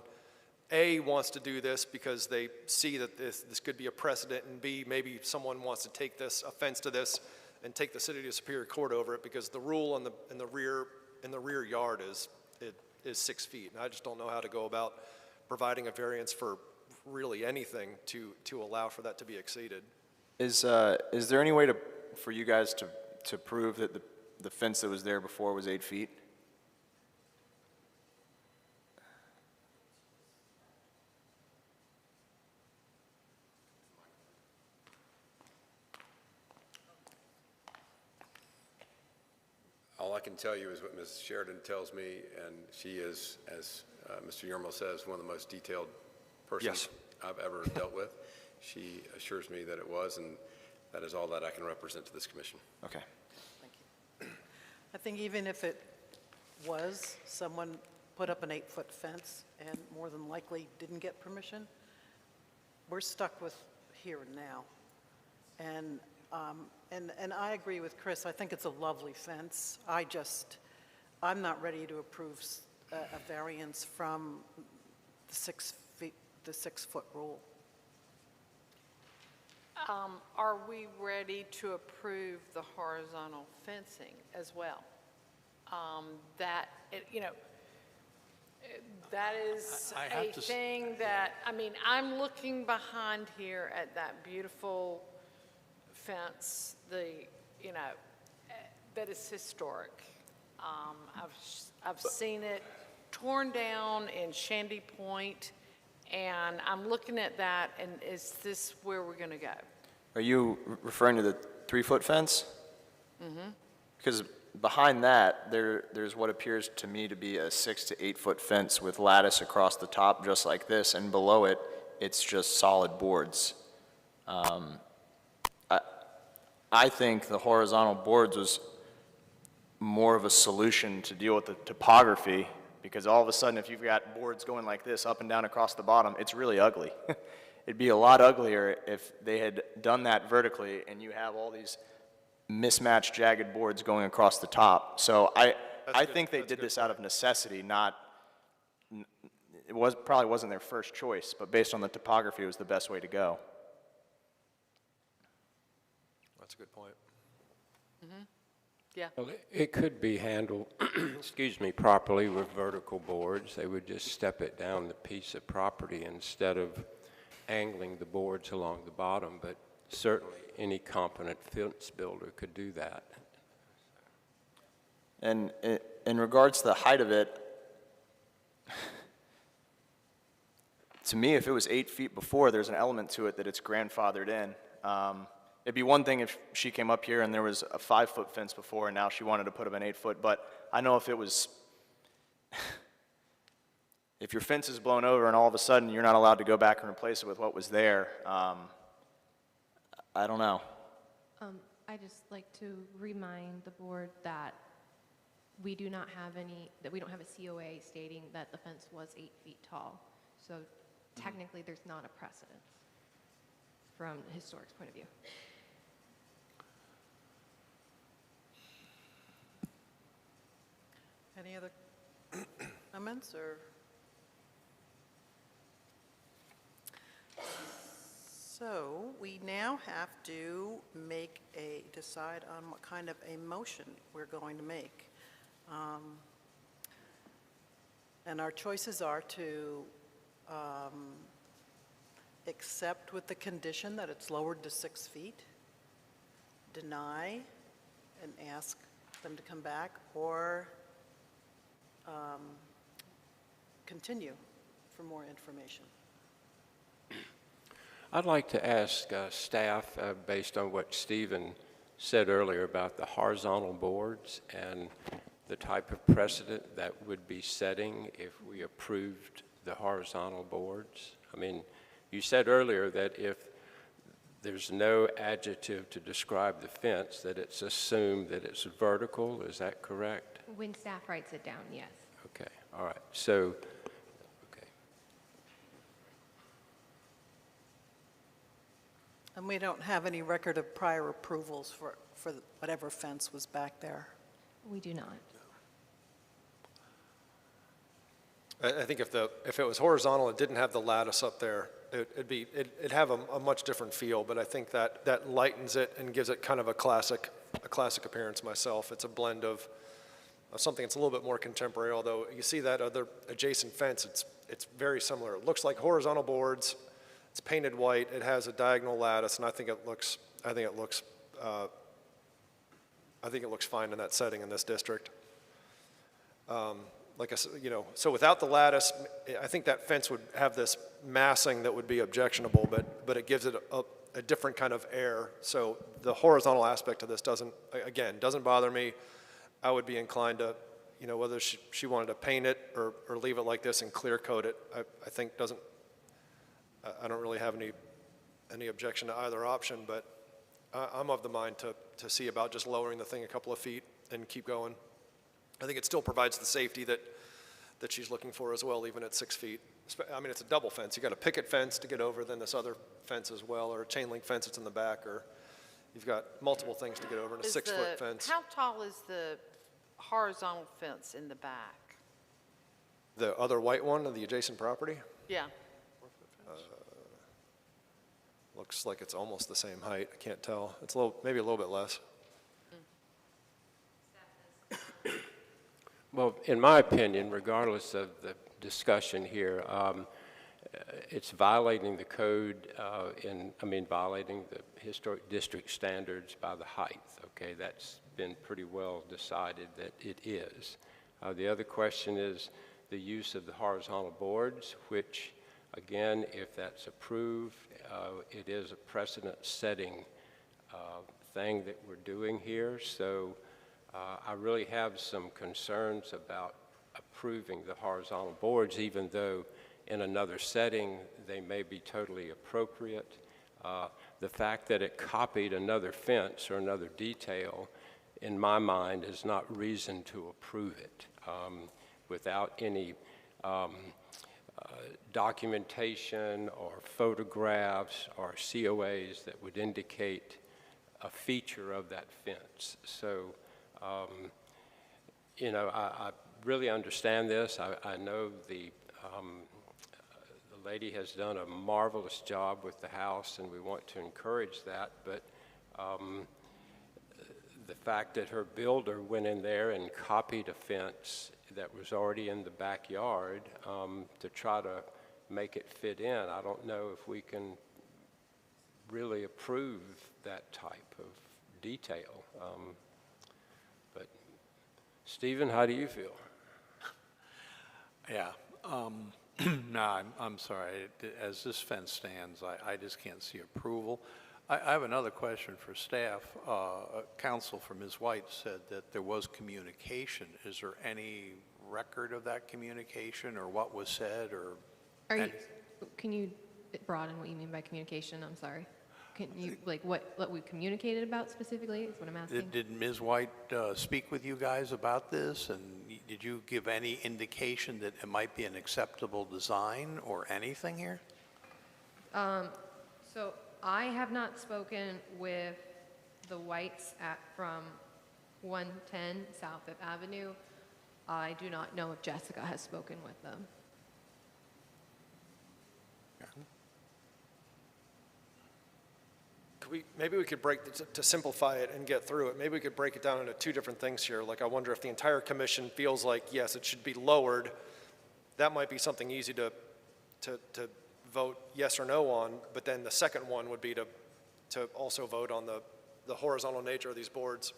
Speaker 8: A, wants to do this because they see that this could be a precedent, and B, maybe someone wants to take offense to this and take the city to Superior Court over it, because the rule in the rear yard is 6 feet. And I just don't know how to go about providing a variance for really anything to allow for that to be exceeded.
Speaker 11: Is there any way for you guys to prove that the fence that was there before was 8 feet?
Speaker 7: All I can tell you is what Ms. Sheridan tells me, and she is, as Mr. Yermo says, one of the most detailed persons I've ever dealt with. She assures me that it was, and that is all that I can represent to this commission.
Speaker 11: Okay.
Speaker 1: Thank you. I think even if it was, someone put up an 8-foot fence and more than likely didn't get permission, we're stuck with here and now. And And I agree with Chris. I think it's a lovely fence. I'm not ready to approve a variance from the 6 feet, the 6-foot rule.
Speaker 4: Are we ready to approve the horizontal fencing as well? That, that is
Speaker 3: I have
Speaker 4: a
Speaker 3: to
Speaker 4: thing that, I mean, I'm looking behind here at that beautiful fence, that is historic. I've seen it torn down in Shandy Point, and I'm looking at that, and is this where we're going to go?
Speaker 11: Are you referring to the 3-foot fence? Mm-hmm. Because behind that, there's what appears to me to be a 6 to 8 foot fence with lattice across the top, just like this, and below it, it's just solid boards. I think the horizontal boards was more of a solution to deal with the topography, because all of a sudden, if you've got boards going like this up and down across the bottom, it's really ugly. It'd be a lot uglier if they had done that vertically and you have all these mismatched jagged boards going across the top. So I think they did this out of necessity, not, probably wasn't their first choice, but based on the topography, it was the best way to go.
Speaker 8: That's a good point.
Speaker 4: Yeah.
Speaker 9: Well, it could be handled, excuse me, properly with vertical boards. They would just step it down the piece of property instead of angling the boards along the bottom, but certainly any competent fence builder could do that.
Speaker 11: And in regards to the height of it, to me, if it was 8 feet before, there's an element to it that it's grandfathered in. It'd be one thing if she came up here and there was a 5-foot fence before and now she wanted to put up an 8-foot, but I know if it was, if your fence is blown over and all of a sudden you're not allowed to go back and replace it with what was there, I don't know.
Speaker 10: I just like to remind the board that we do not have that we don't have a COA stating that the fence was 8 feet tall. So technically, there's not a precedence from the historic's point of view.
Speaker 1: Any other comments or? So we now have to decide on what kind of a motion we're going to make. And our choices are to accept with the condition that it's lowered to 6 feet, deny and ask them to come back, or continue for more information.
Speaker 9: I'd like to ask staff, based on what Stephen said earlier about the horizontal boards and the type of precedent that would be setting if we approved the horizontal boards. I mean, you said earlier that if there's no adjective to describe the fence, that it's assumed that it's vertical. Is that correct?
Speaker 10: When staff writes it down, yes.
Speaker 9: Okay, all right. So, okay.
Speaker 1: And we don't have any record of prior approvals for whatever fence was back there.
Speaker 10: We do not.
Speaker 8: I think if it was horizontal, it didn't have the lattice up there, it'd have a much different feel, but I think that lightens it and gives it kind of a classic appearance myself. It's a blend of something that's a little bit more contemporary, although you see that other adjacent fence, it's very similar. It looks like horizontal boards, it's painted white, it has a diagonal lattice, and I think it looks fine in that setting in this district. Like I said, so without the lattice, I think that fence would have this massing that would be objectionable, but it gives it a different kind of air. So the horizontal aspect of this doesn't bother me. I would be inclined to, whether she wanted to paint it or leave it like this and clear coat it, I think I don't really have any objection to either option, but I'm of the mind to see about just lowering the thing a couple of feet and keep going. I think it still provides the safety that she's looking for as well, even at 6 feet. I mean, it's a double fence. You got a picket fence to get over, then this other fence as well, or a chain link fence that's in the back, or you've got multiple things to get over in a
Speaker 4: Is
Speaker 8: 6-foot
Speaker 4: the-
Speaker 8: fence.
Speaker 4: How tall is the horizontal fence in the back?
Speaker 8: The other white one of the adjacent property,
Speaker 4: Yeah,
Speaker 8: looks like it's almost the same height. I can't tell. It's a little, maybe a little bit less.
Speaker 9: Well, in my opinion, regardless of the discussion here, it's violating the code violating the historic district standards by the height, okay? That's been pretty well decided that it is. The other question is the use of the horizontal boards, which, again, if that's approved, it is a precedent-setting thing that we're doing here. So I really have some concerns about approving the horizontal boards, even though in another setting they may be totally appropriate. The fact that it copied another fence or another detail, in my mind, is not reason to approve it without any documentation or photographs or COAs that would indicate a feature of that fence. So, I really understand this. I know the lady has done a marvelous job with the house, and we want to encourage that, but the fact that her builder went in there and copied a fence that was already in the backyard to try to make it fit in, I don't know if we can really approve that type of detail. But Stephen, how do you feel?
Speaker 3: Yeah. No, I'm sorry. As this fence stands, I just can't see approval. I have another question for staff. Counsel for Ms. White said that there was communication. Is there any record of that communication or what was said or?
Speaker 10: Can you broaden what you mean by communication? I'm sorry. Can you, like, what we communicated about specifically is what I'm asking?
Speaker 3: Did Ms. White speak with you guys about this? And did you give any indication that it might be an acceptable design or anything here?
Speaker 10: So I have not spoken with the Whites from 110 South Fifth Avenue. I do not know if Jessica has spoken with them.
Speaker 8: Maybe we could to simplify it and get through it, maybe we could break it down into two different things here. Like, I wonder if the entire commission feels like, yes, it should be lowered. That might be something easy to vote yes or no on, but then the second one would be to also vote on the horizontal nature of these boards,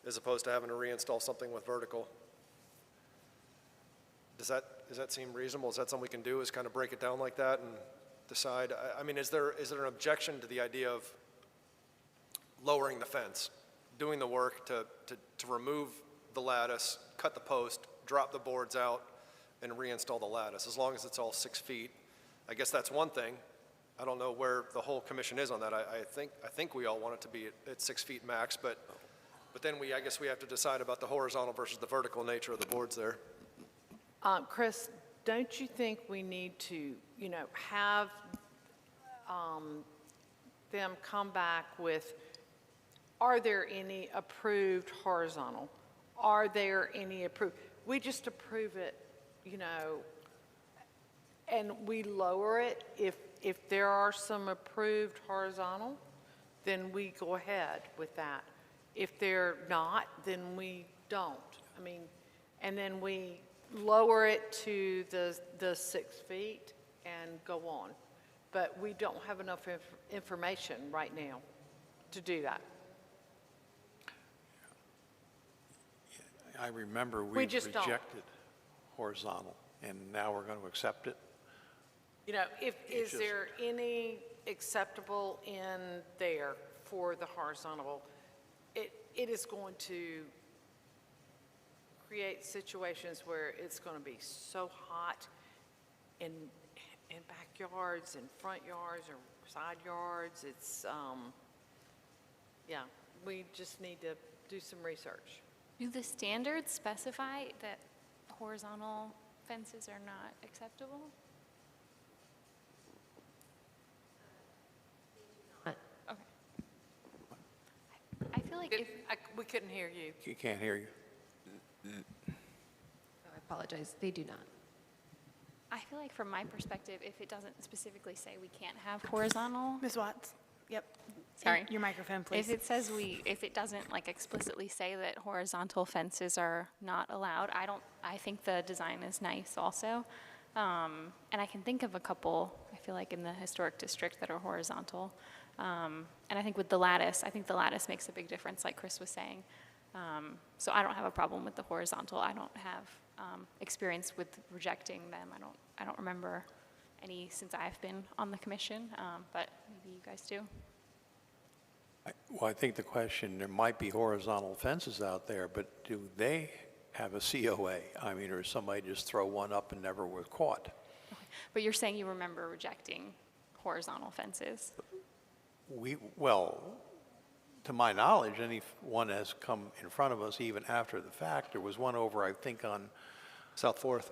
Speaker 8: as opposed to having to reinstall something with vertical. Does that seem reasonable? Is that something we can do, is kind of break it down like that and decide? I mean, is there an objection to the idea of lowering the fence, doing the work to remove the lattice, cut the post, drop the boards out, and reinstall the lattice, as long as it's all 6 feet? I guess that's one thing. I don't know where the whole commission is on that. I think we all want it to be at 6 feet max, but then I guess we have to decide about the horizontal versus the vertical nature of the boards there.
Speaker 4: Chris, don't you think we need to, have them come back with, are there any approved horizontal? Are there any approved? We just approve it, and we lower it. If there are some approved horizontal, then we go ahead with that. If they're not, then we don't. And then we lower it to the 6 feet and go on. But we don't have enough information right now to do that.
Speaker 3: I remember
Speaker 4: We
Speaker 3: we
Speaker 4: just don't.
Speaker 3: rejected horizontal, and now we're going to accept it.
Speaker 4: Is there any acceptable in there for the horizontal? It is going to create situations where it's going to be so hot in backyards and front yards or side yards. It's, we just need to do some research.
Speaker 12: Do the standards specify that horizontal fences are not acceptable? Okay. like if,
Speaker 4: We couldn't hear you.
Speaker 3: You can't hear you.
Speaker 10: I apologize, they do not.
Speaker 12: I feel like from my perspective, if it doesn't specifically say we can't have horizontal,
Speaker 6: Ms. Watts? Yep.
Speaker 12: Sorry.
Speaker 6: Your microphone, please.
Speaker 12: if it says if it doesn't like explicitly say that horizontal fences are not allowed, I think the design is nice also. And I can think of a couple, I feel like in the historic district that are horizontal. And I think with the lattice, I think the lattice makes a big difference, like Chris was saying. So I don't have a problem with the horizontal. I don't have experience with rejecting them. I don't remember any since I've been on the commission, but maybe you guys do.
Speaker 3: Well, I think the question, there might be horizontal fences out there, but do they have a COA? I mean, or somebody just throw one up and never was caught?
Speaker 12: But you're saying you remember rejecting horizontal fences?
Speaker 3: Well, to my knowledge, anyone has come in front of us even after the fact. There was one over, I think, on,
Speaker 8: South Fourth.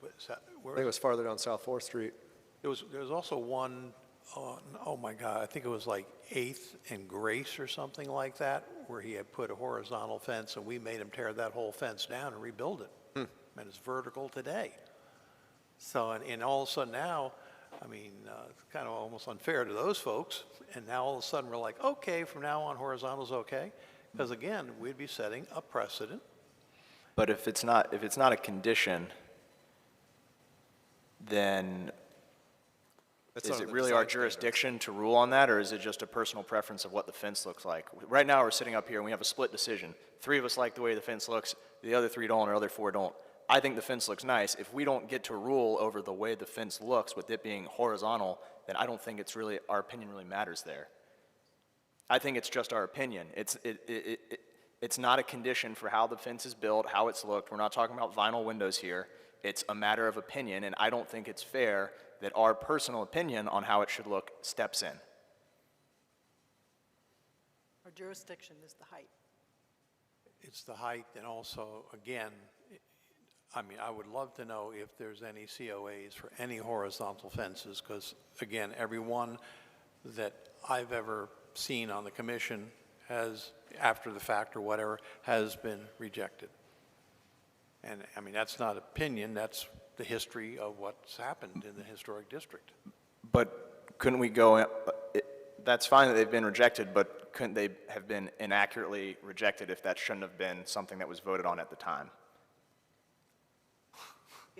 Speaker 8: I think it was farther down South Fourth Street.
Speaker 3: there was also one on, oh my God, I think it was like 8th and Grace or something like that, where he had put a horizontal fence and we made him tear that whole fence down and rebuild it. And it's vertical today. So, and all of a sudden now, I mean, it's kind of almost unfair to those folks. And now all of a sudden we're like, okay, from now on horizontal's okay. Because again, we'd be setting a precedent.
Speaker 11: But if it's not a condition, then
Speaker 8: It's
Speaker 11: is
Speaker 8: under
Speaker 11: it
Speaker 8: the
Speaker 11: really
Speaker 8: design
Speaker 11: our
Speaker 8: standards.
Speaker 11: jurisdiction to rule on that, or is it just a personal preference of what the fence looks like? Right now, we're sitting up here and we have a split decision. 3 of us like the way the fence looks, the other 3 don't, or other 4 don't. I think the fence looks nice. If we don't get to rule over the way the fence looks with it being horizontal, then I don't think our opinion really matters there. I think it's just our opinion. It's not a condition for how the fence is built, how it's looked. We're not talking about vinyl windows here. It's a matter of opinion, and I don't think it's fair that our personal opinion on how it should look steps in.
Speaker 1: Our jurisdiction is the height.
Speaker 3: It's the height, and also, again, I mean, I would love to know if there's any COAs for any horizontal fences, because, again, every one that I've ever seen on the commission has, after the fact or whatever, has been rejected. And, I mean, that's not opinion, that's the history of what's happened in the historic district.
Speaker 11: But couldn't we go, that's fine that they've been rejected, but couldn't they have been inaccurately rejected if that shouldn't have been something that was voted on at the time?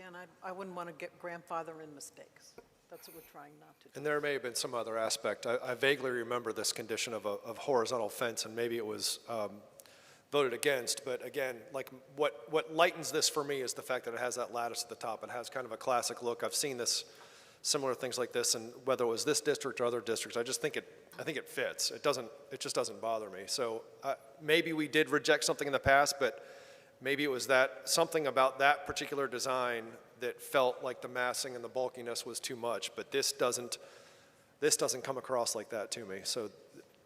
Speaker 1: And I wouldn't want to get grandfather in mistakes. That's what we're trying not to do.
Speaker 8: And there may have been some other aspect. I vaguely remember this condition of horizontal fence, and maybe it was voted against. But again, like what lightens this for me is the fact that it has that lattice at the top. It has kind of a classic look. I've seen similar things like this, and whether it was this district or other districts, I think it fits. It just doesn't bother me. So maybe we did reject something in the past, but maybe it was something about that particular design that felt like the massing and the bulkiness was too much, but this doesn't come across like that to me. So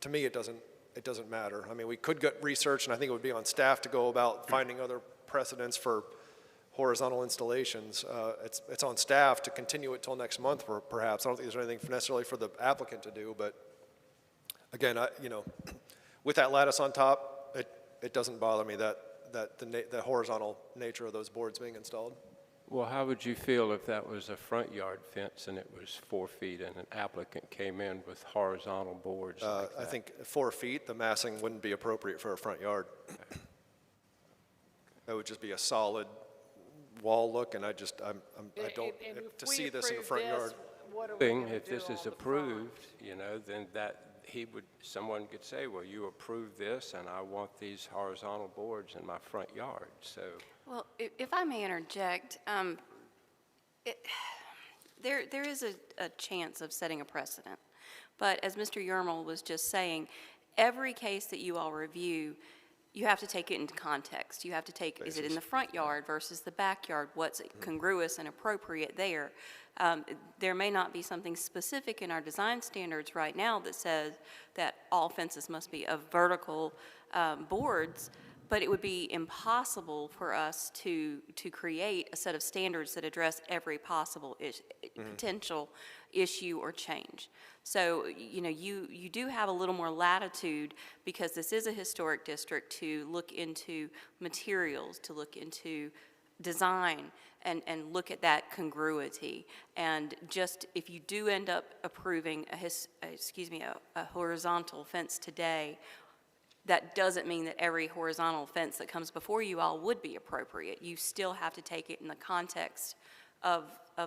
Speaker 8: to me, it doesn't matter. I mean, we could get research, and I think it would be on staff to go about finding other precedents for horizontal installations. It's on staff to continue it till next month, perhaps. I don't think there's anything necessarily for the applicant to do, but again, with that lattice on top, it doesn't bother me that the horizontal nature of those boards being installed.
Speaker 9: Well, how would you feel if that was a front yard fence and it was 4 feet and an applicant came in with horizontal boards like that?
Speaker 8: I think 4 feet, the massing wouldn't be appropriate for a front yard.
Speaker 9: Okay.
Speaker 8: It would just be a solid wall look, and I don't, to see this in a front yard.
Speaker 9: If this is approved, then someone could say, well, you approved this and I want these horizontal boards in my front yard, so.
Speaker 13: Well, if I may interject, there is a chance of setting a precedent. But as Mr. Yermal was just saying, every case that you all review, you have to take it into context. You have to take, is it in the front yard versus the backyard? What's congruous and appropriate there? There may not be something specific in our design standards right now that says that all fences must be of vertical boards, but it would be impossible for us to create a set of standards that address every possible potential issue or change. So, you do have a little more latitude, because this is a historic district, to look into materials, to look into design, and look at that congruity. And just, if you do end up approving a horizontal fence today, that doesn't mean that every horizontal fence that comes before you all would be appropriate. You still have to take it in the context of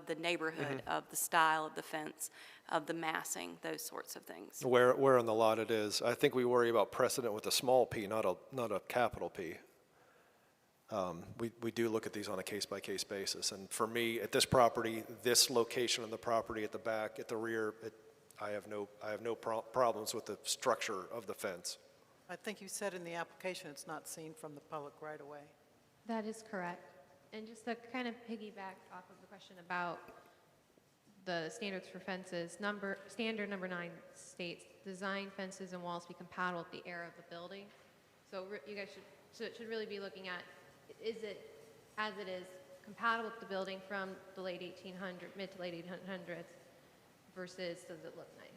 Speaker 13: the neighborhood, of the style of the fence, of the massing, those sorts of things.
Speaker 8: Where on the lot it is. I think we worry about precedent with a small p, not a capital P. We do look at these on a case-by-case basis. And for me, at this property, this location of the property, at the back, at the rear, I have no problems with the structure of the fence.
Speaker 1: I think you said in the application it's not seen from the public right away.
Speaker 10: That is correct. And just to kind of piggyback off of the question about the standards for fences, standard number 9 states, design fences and walls be compatible with the era of the building. So you guys should really be looking at, is it, as it is, compatible with the building from the mid to late 1800s, versus does it look nice?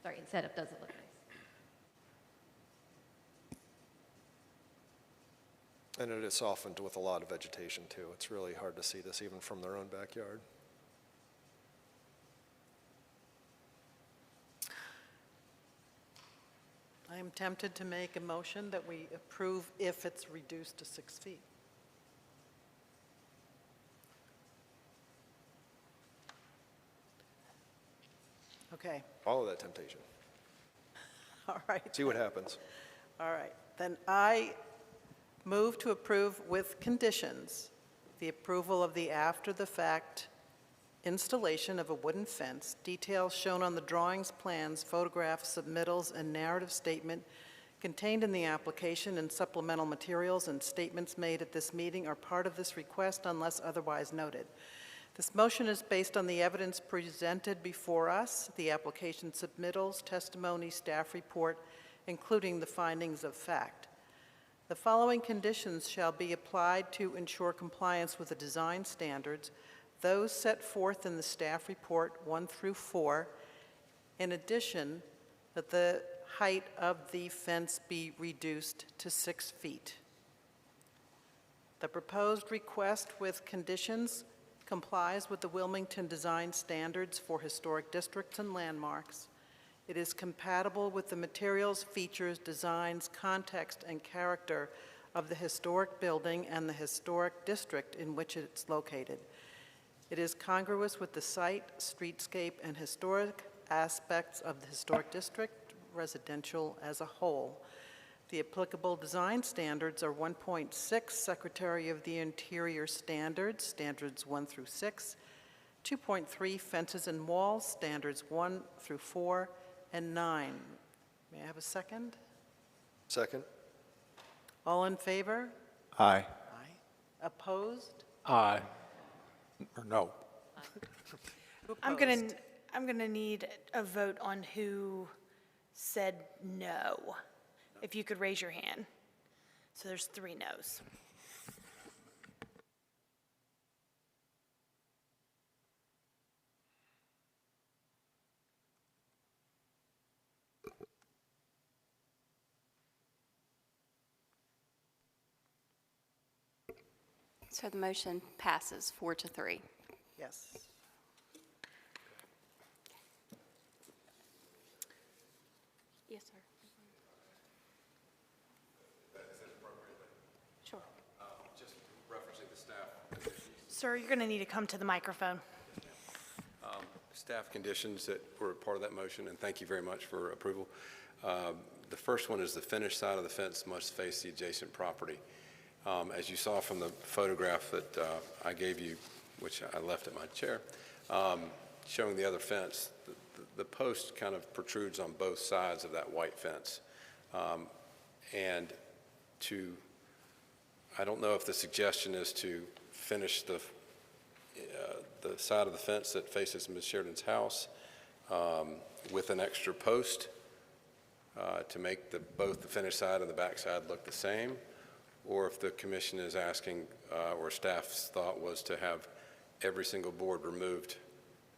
Speaker 10: Sorry, instead of does it look nice?
Speaker 8: And it is softened with a lot of vegetation, too. It's really hard to see this even from their own backyard.
Speaker 1: I am tempted to make a motion that we approve if it's reduced to 6 feet. Okay,
Speaker 8: Follow that temptation.
Speaker 1: all right.
Speaker 8: See what happens.
Speaker 1: All right, then I move to approve with conditions the approval of the after-the-fact installation of a wooden fence, details shown on the drawings, plans, photographs, submittals, and narrative statement contained in the application and supplemental materials and statements made at this meeting are part of this request unless otherwise noted. This motion is based on the evidence presented before us, the application submittals, testimony, staff report, including the findings of fact. The following conditions shall be applied to ensure compliance with the design standards, those set forth in the staff report 1 through 4. In addition, that the height of the fence be reduced to 6 feet. The proposed request with conditions complies with the Wilmington Design Standards for Historic Districts and Landmarks. It is compatible with the materials, features, designs, context, and character of the historic building and the historic district in which it's located. It is congruous with the site, streetscape, and historic aspects of the historic district, residential as a whole. The applicable design standards are 1.6 Secretary of the Interior Standards, Standards 1 through 6, 2.3 Fences and Walls, Standards 1 through 4, and 9. May I have a second?
Speaker 8: Second?
Speaker 1: All in favor?
Speaker 11: Aye.
Speaker 1: Aye. Opposed?
Speaker 3: Aye. Or no?
Speaker 1: Who
Speaker 6: I'm
Speaker 1: opposed?
Speaker 6: gonna need a vote on who said no. If you could raise your hand. So there's 3 no's.
Speaker 13: So the motion passes 4-3.
Speaker 1: Yes.
Speaker 13: Yes, sir. Sure.
Speaker 7: Just referencing the staff,
Speaker 6: Sir, you're gonna need to come to the microphone.
Speaker 7: staff conditions that were part of that motion, and thank you very much for approval. The first one is the finished side of the fence must face the adjacent property. As you saw from the photograph that I gave you, which I left at my chair, showing the other fence, the post kind of protrudes on both sides of that white fence. And I don't know if the suggestion is to finish the side of the fence that faces Ms. Sheridan's house, with an extra post to make both the finished side and the back side look the same, or if the commission is asking, or staff's thought was to have every single board removed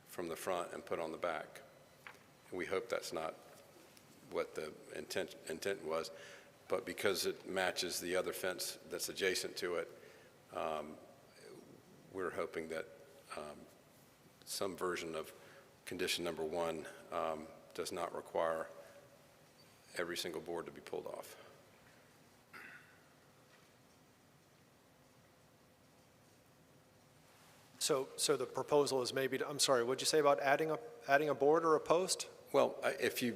Speaker 7: from the front and put on the back. And we hope that's not what the intent was, but because it matches the other fence that's adjacent to it, we're hoping that some version of condition number 1 does not require every single board to be pulled off.
Speaker 8: So the proposal is maybe, I'm sorry, what'd you say about adding a board or a post?
Speaker 7: Well, if you,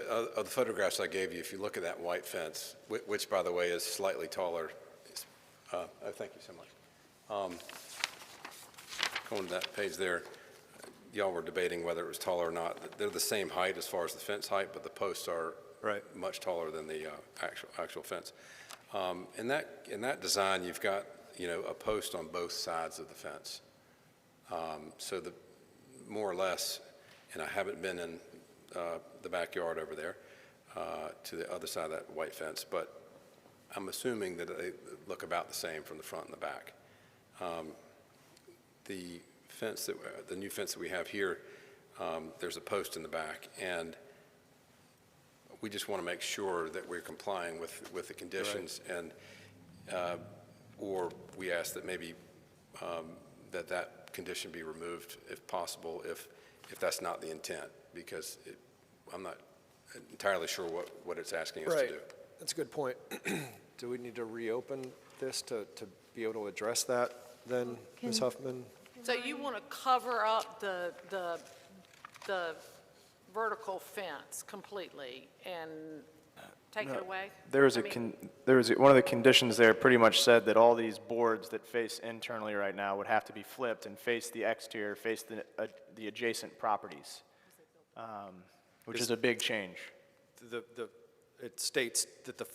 Speaker 7: of the photographs I gave you, if you look at that white fence, which, by the way, is slightly taller, thank you so much. Going to that page there, y'all were debating whether it was taller or not. They're the same height as far as the fence height, but the posts are much taller than the actual fence. In that design, you've got, a post on both sides of the fence. So more or less, and I haven't been in the backyard over there to the other side of that white fence, but I'm assuming that they look about the same from the front and the back. The fence the new fence that we have here, there's a post in the back, and we just want to make sure that we're complying with the conditions, and or we ask that maybe that condition be removed if possible, if that's not the intent, because I'm not entirely sure what it's asking us to do.
Speaker 8: That's a good point. Do we need to reopen this to be able to address that then, Ms. Huffman?
Speaker 4: So you want to cover up the vertical fence completely and take it away?
Speaker 11: One of the conditions there pretty much said that all these boards that face internally right now would have to be flipped and face the exterior, face the adjacent properties, which is a big change.
Speaker 8: It states that the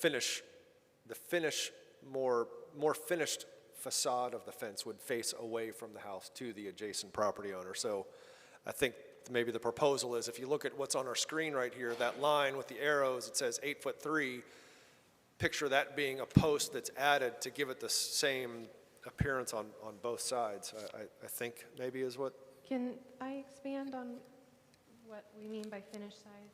Speaker 8: more finished facade of the fence would face away from the house to the adjacent property owner. So I think maybe the proposal is, if you look at what's on our screen right here, that line with the arrows, it says 8'3". Picture that being a post that's added to give it the same appearance on both sides, I think maybe is what.
Speaker 10: Can I expand on what we mean by finished side?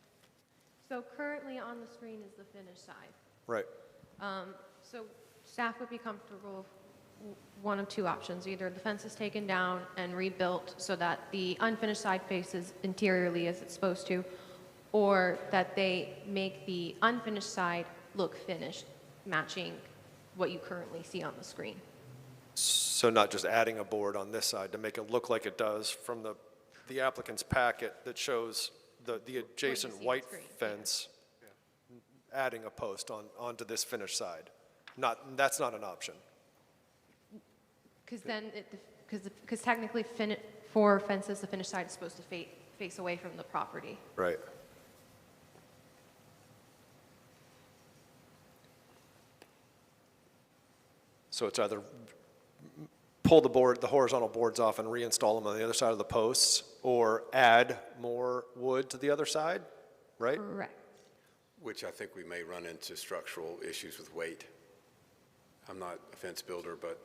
Speaker 10: So currently on the screen is the finished side.
Speaker 8: Right.
Speaker 10: So staff would be comfortable with one of two options. Either the fence is taken down and rebuilt so that the unfinished side faces interiorly as it's supposed to, or that they make the unfinished side look finished, matching what you currently see on the screen.
Speaker 8: So not just adding a board on this side to make it look like it does from the applicant's packet that shows the adjacent white fence, adding a post onto this finished side. That's not an option.
Speaker 10: Because then, because technically for fences, the finished side is supposed to face away from the property.
Speaker 8: Right. So it's either pull the horizontal boards off and reinstall them on the other side of the posts, or add more wood to the other side, right?
Speaker 10: Correct.
Speaker 7: Which I think we may run into structural issues with weight. I'm not a fence builder, but,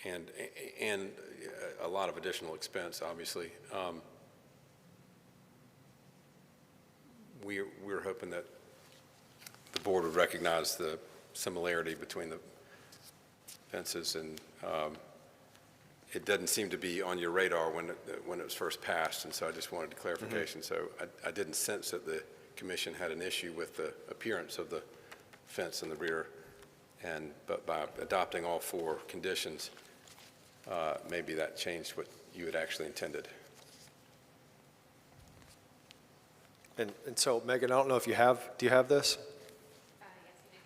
Speaker 7: and a lot of additional expense, obviously. We're hoping that the board would recognize the similarity between the fences, and it doesn't seem to be on your radar when it was first passed, and so I just wanted clarification. So I didn't sense that the commission had an issue with the appearance of the fence in the rear, but by adopting all four conditions, maybe that changed what you had actually intended.
Speaker 8: And so, Megan, I don't know if do you have this?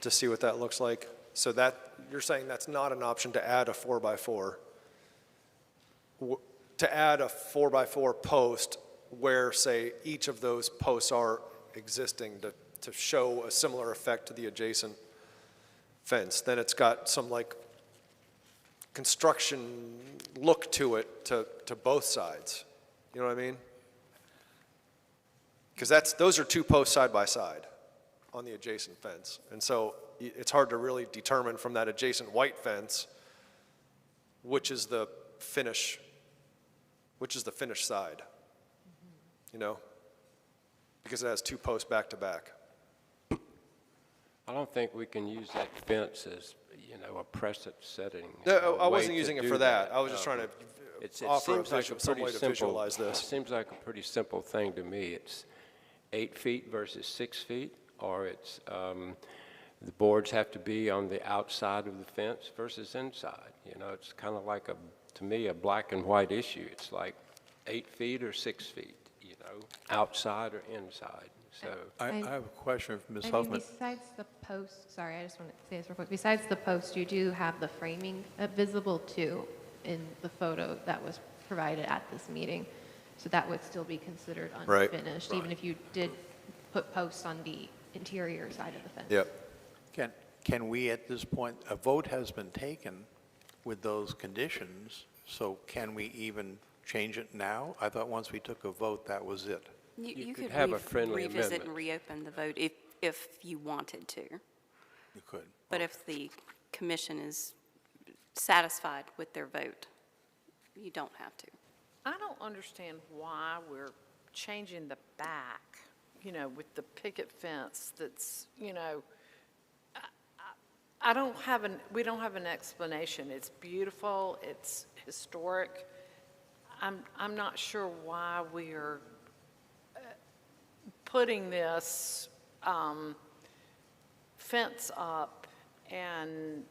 Speaker 8: To see what that looks like? So you're saying that's not an option to add a 4x4? To add a 4x4 post where, say, each of those posts are existing to show a similar effect to the adjacent fence, then it's got some construction look to it to both sides. You know what I mean? Because those are two posts side by side on the adjacent fence. And so it's hard to really determine from that adjacent white fence which is the finish side, you know? Because it has two posts back to back.
Speaker 9: I don't think we can use that fence as, you know, a precedent-setting.
Speaker 8: No, I
Speaker 9: way
Speaker 8: wasn't
Speaker 9: to
Speaker 8: using it
Speaker 9: do
Speaker 8: for that. I was just trying to
Speaker 9: It
Speaker 8: offer
Speaker 9: seems like a
Speaker 8: some
Speaker 9: pretty
Speaker 8: way to
Speaker 9: simple.
Speaker 8: visualize
Speaker 9: It
Speaker 8: this.
Speaker 9: seems like a pretty simple thing to me. It's 8 feet versus 6 feet, or it's, the boards have to be on the outside of the fence versus inside. You know, it's kind of like to me, a black and white issue. It's like 8 feet or 6 feet, you know, outside or inside. So
Speaker 3: I have a question for Ms.
Speaker 10: I mean,
Speaker 3: Huffman.
Speaker 10: besides the post, sorry, I just want to say this real quick. Besides the post, you do have the framing visible too in the photo that was provided at this meeting. So that would still be considered
Speaker 8: Right.
Speaker 10: unfinished, even if you did put posts on the interior side of the fence.
Speaker 8: Yep.
Speaker 3: Can we, at this point, a vote has been taken with those conditions, so can we even change it now? I thought once we took a vote, that was it.
Speaker 13: You
Speaker 9: could
Speaker 13: could
Speaker 9: have a friendly
Speaker 13: revisit and
Speaker 9: amendment.
Speaker 13: reopen the vote if you wanted to.
Speaker 3: You could.
Speaker 13: But if the commission is satisfied with their vote, you don't have to.
Speaker 4: I don't understand why we're changing the back, you know, with the picket fence that's, you know, we don't have an explanation. It's beautiful, it's historic. I'm not sure why we're putting this fence up and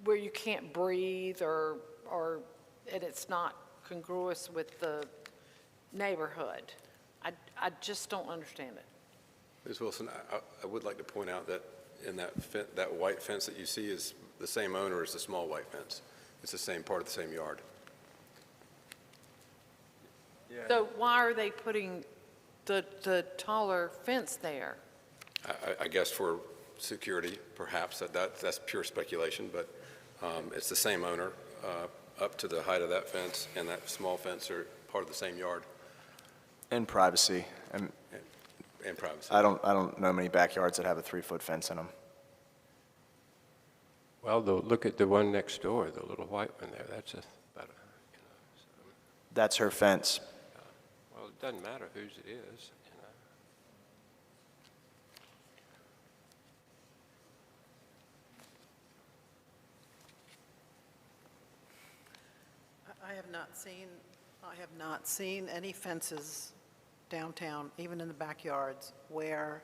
Speaker 4: where you can't breathe and it's not congruous with the neighborhood. I just don't understand it.
Speaker 7: Ms. Wilson, I would like to point out that in that white fence that you see is the same owner as the small white fence. It's the same part of the same yard.
Speaker 4: So why are they putting the taller fence there?
Speaker 7: I guess for security, perhaps, that's pure speculation, but it's the same owner up to the height of that fence, and that small fence are part of the same yard
Speaker 11: And privacy. And
Speaker 7: and privacy.
Speaker 11: I don't know many backyards that have a 3-foot fence in them.
Speaker 9: well, look at the one next door, the little white one there. That's about a, you know, so,
Speaker 11: That's her fence.
Speaker 9: well, it doesn't matter whose it is, you know.
Speaker 1: I have not seen any fences downtown, even in the backyards, where,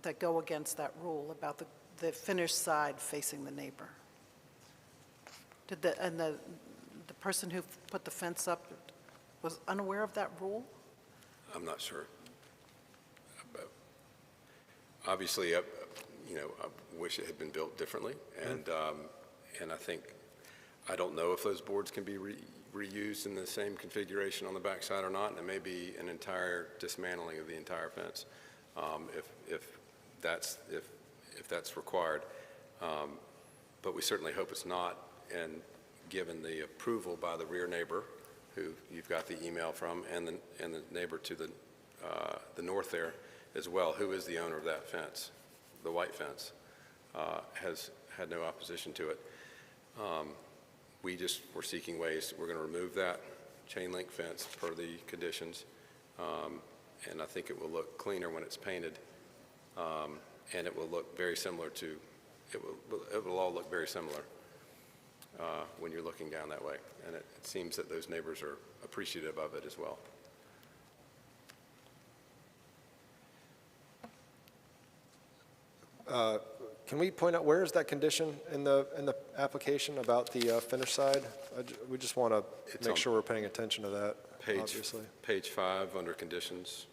Speaker 1: that go against that rule about the finished side facing the neighbor. And the person who put the fence up was unaware of that rule?
Speaker 7: I'm not sure. But obviously, you know, I wish it had been built differently, and I think, I don't know if those boards can be reused in the same configuration on the backside or not, and it may be an entire dismantling of the entire fence, if that's required. But we certainly hope it's not, and given the approval by the rear neighbor, who you've got the email from, and the neighbor to the north there as well, who is the owner of that fence, the white fence, has had no opposition to it. We're seeking ways, we're going to remove that chain link fence per the conditions, and I think it will look cleaner when it's painted, and it will look very similar to, it will all look very similar when you're looking down that way, and it seems that those neighbors are appreciative of it as well.
Speaker 8: Can we point out, where is that condition in the application about the finish side? We just want to
Speaker 7: It's
Speaker 8: make
Speaker 7: on
Speaker 8: sure we're paying attention to that, obviously.
Speaker 7: Page 5, under conditions.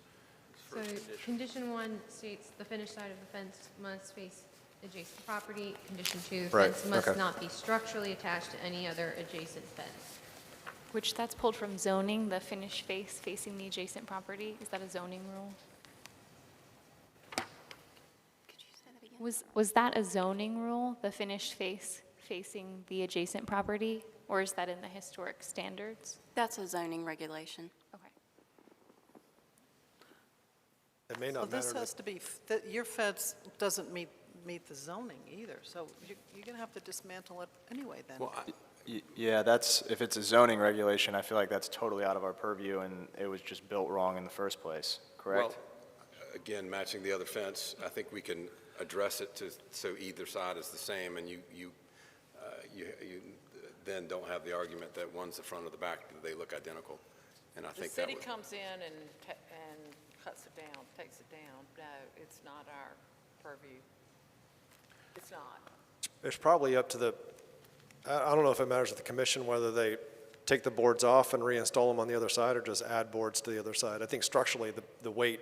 Speaker 10: So condition 1 states the finished side of the fence must face adjacent property. Condition 2, the
Speaker 8: Right,
Speaker 10: fence must
Speaker 8: okay.
Speaker 10: not be structurally attached to any other adjacent fence.
Speaker 12: Which that's pulled from zoning, the finished face facing the adjacent property. Is that a zoning rule?
Speaker 13: Could you say that again?
Speaker 12: Was that a zoning rule, the finished face facing the adjacent property? Or is that in the historic standards?
Speaker 13: That's a zoning regulation.
Speaker 12: Okay.
Speaker 8: It may
Speaker 1: So
Speaker 8: not
Speaker 1: this
Speaker 8: matter.
Speaker 1: has to be, your fence doesn't meet the zoning either, so you're going to have to dismantle it anyway then.
Speaker 7: Well,
Speaker 11: Yeah, that's, if it's a zoning regulation, I feel like that's totally out of our purview, and it was just built wrong in the first place, correct?
Speaker 7: Well, again, matching the other fence, I think we can address it so either side is the same, and you then don't have the argument that one's the front or the back, they look identical. And I
Speaker 4: The
Speaker 7: think that
Speaker 4: city
Speaker 7: would,
Speaker 4: comes in and cuts it down, takes it down. No, it's not our purview. It's not.
Speaker 8: It's probably up to the, I don't know if it matters to the commission whether they take the boards off and reinstall them on the other side or just add boards to the other side. I think structurally, the weight,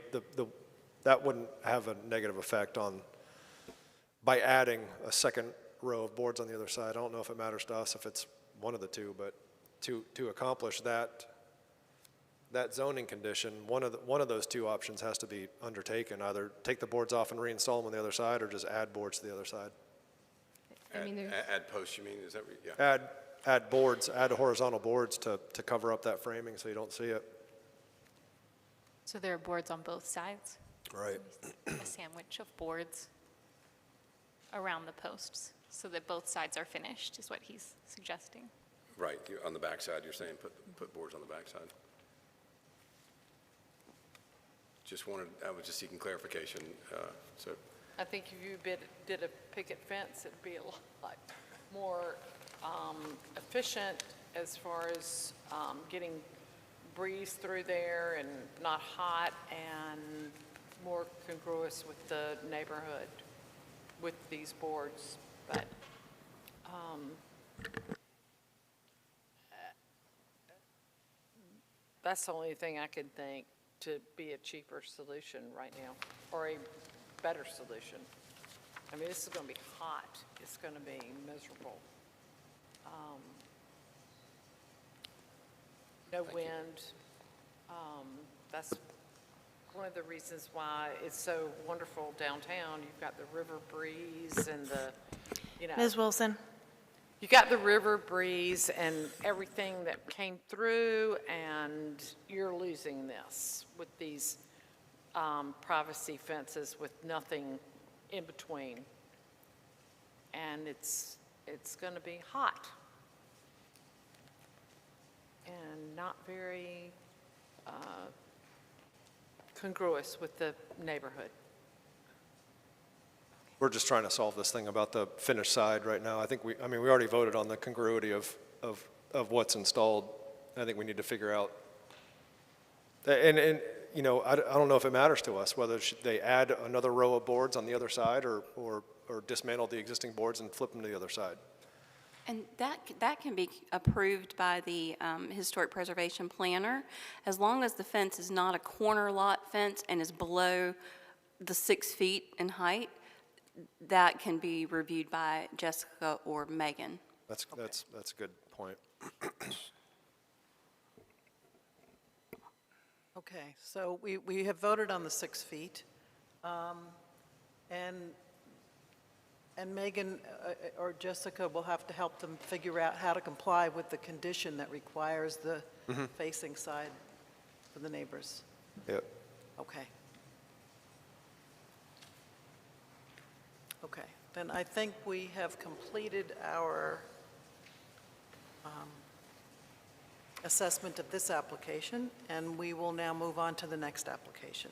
Speaker 8: that wouldn't have a negative effect on, by adding a second row of boards on the other side. I don't know if it matters to us if it's one of the two, but to accomplish that zoning condition, one of those two options has to be undertaken. Either take the boards off and reinstall them on the other side or just add boards to the other side.
Speaker 10: I mean, there's,
Speaker 7: add posts, you mean, is that, yeah?
Speaker 8: Add boards, add horizontal boards to cover up that framing so you don't see it.
Speaker 12: So there are boards on both sides?
Speaker 8: Right.
Speaker 12: A sandwich of boards around the posts, so that both sides are finished, is what he's suggesting.
Speaker 7: Right, on the backside, you're saying put boards on the backside. I was just seeking clarification, so.
Speaker 4: I think if you did a picket fence, it'd be a lot more efficient as far as getting breeze through there and not hot, and more congruous with the neighborhood with these boards. But that's the only thing I could think to be a cheaper solution right now, or a better solution. I mean, this is going to be hot. It's going to be miserable. No wind. That's one of the reasons why it's so wonderful downtown. You've got the river breeze and
Speaker 6: Ms. Wilson?
Speaker 4: you got the river breeze and everything that came through, and you're losing this with these privacy fences with nothing in between. And it's going to be hot and not very congruous with the neighborhood.
Speaker 8: We're just trying to solve this thing about the finished side right now. I think we already voted on the congruity of what's installed. I think we need to figure out, and you know, I don't know if it matters to us whether they add another row of boards on the other side or dismantle the existing boards and flip them to the other side.
Speaker 13: And that can be approved by the historic preservation planner, as long as the fence is not a corner lot fence and is below the 6 feet in height. That can be reviewed by Jessica or Megan.
Speaker 8: That's a good point.
Speaker 1: Okay, so we have voted on the 6 feet. And Megan or Jessica will have to help them figure out how to comply with the condition that requires the facing side for the neighbors.
Speaker 8: Yep.
Speaker 1: Okay. Okay, then I think we have completed our assessment of this application, and we will now move on to the next application.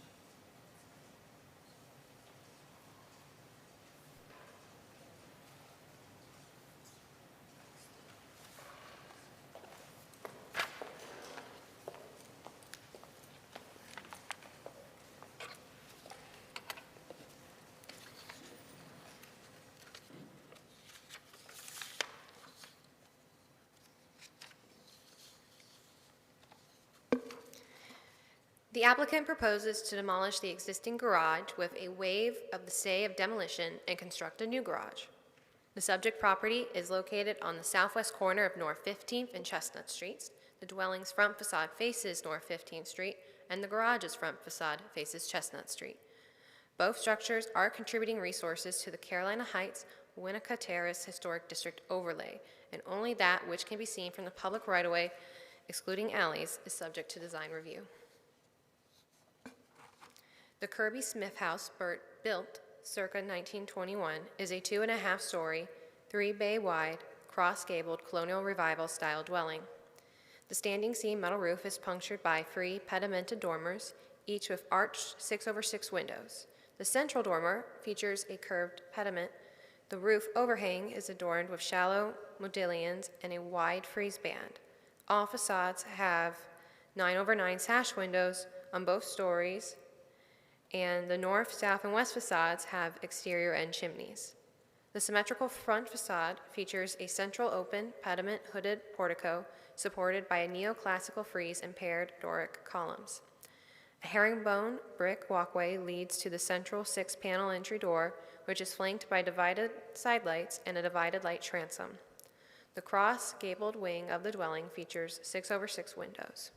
Speaker 5: The applicant proposes to demolish the existing garage with a waive of the stay of demolition and construct a new garage. The subject property is located on the southwest corner of North 15th and Chestnut Streets. The dwelling's front facade faces North 15th Street, and the garage's front facade faces Chestnut Street. Both structures are contributing resources to the Carolina Heights Winnetka Terrace Historic District overlay, and only that which can be seen from the public right-of-way, excluding alleys, is subject to design review. The Kirby Smith House, built circa 1921, is a 2.5-story, 3-bay wide, cross-gabled colonial revival-style dwelling. The standing seam metal roof is punctured by 3 pedimented dormers, each with arched 6/6 windows. The central dormer features a curved pediment. The roof overhang is adorned with shallow modillions and a wide frieze band. All facades have 9/9 sash windows on both stories, and the north, south, and west facades have exterior end chimneys. The symmetrical front facade features a central open pediment hooded portico supported by a neoclassical frieze and paired Doric columns. A herringbone brick walkway leads to the central 6-panel entry door, which is flanked by divided side lights and a divided light transom. The cross-gabled wing of the dwelling features 6/6 windows.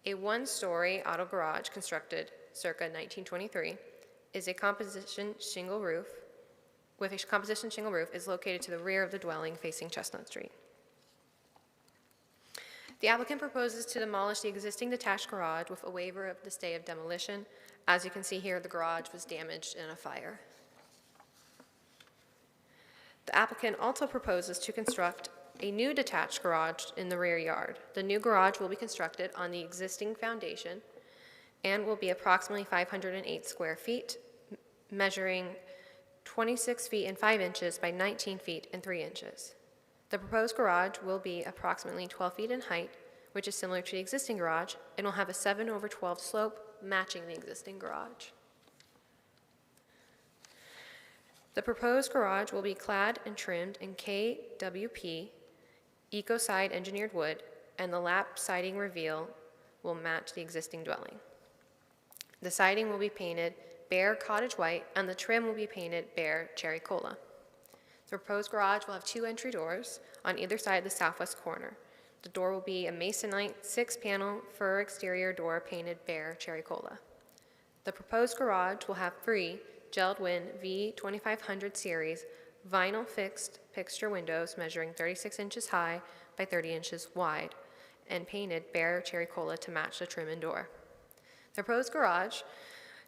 Speaker 5: A 1-story auto garage constructed circa 1923 is a composition shingle roof, is located to the rear of the dwelling facing Chestnut Street. The applicant proposes to demolish the existing detached garage with a waiver of the stay of demolition. As you can see here, the garage was damaged in a fire. The applicant also proposes to construct a new detached garage in the rear yard. The new garage will be constructed on the existing foundation and will be approximately 508 square feet, measuring 26 feet and 5 inches by 19 feet and 3 inches. The proposed garage will be approximately 12 feet in height, which is similar to the existing garage, and will have a 7/12 slope matching the existing garage. The proposed garage will be clad and trimmed in KWP Ecocide engineered wood, and the lap siding reveal will match the existing dwelling. The siding will be painted bare cottage white, and the trim will be painted bare cherry cola. The proposed garage will have 2 entry doors on either side of the southwest corner. The door will be a masonite 6-panel fir exterior door painted bare cherry cola. The proposed garage will have 3 JELD-WIN V2500 series vinyl fixed picture windows measuring 36 inches high by 30 inches wide and painted bare cherry cola to match the trim and door. The proposed garage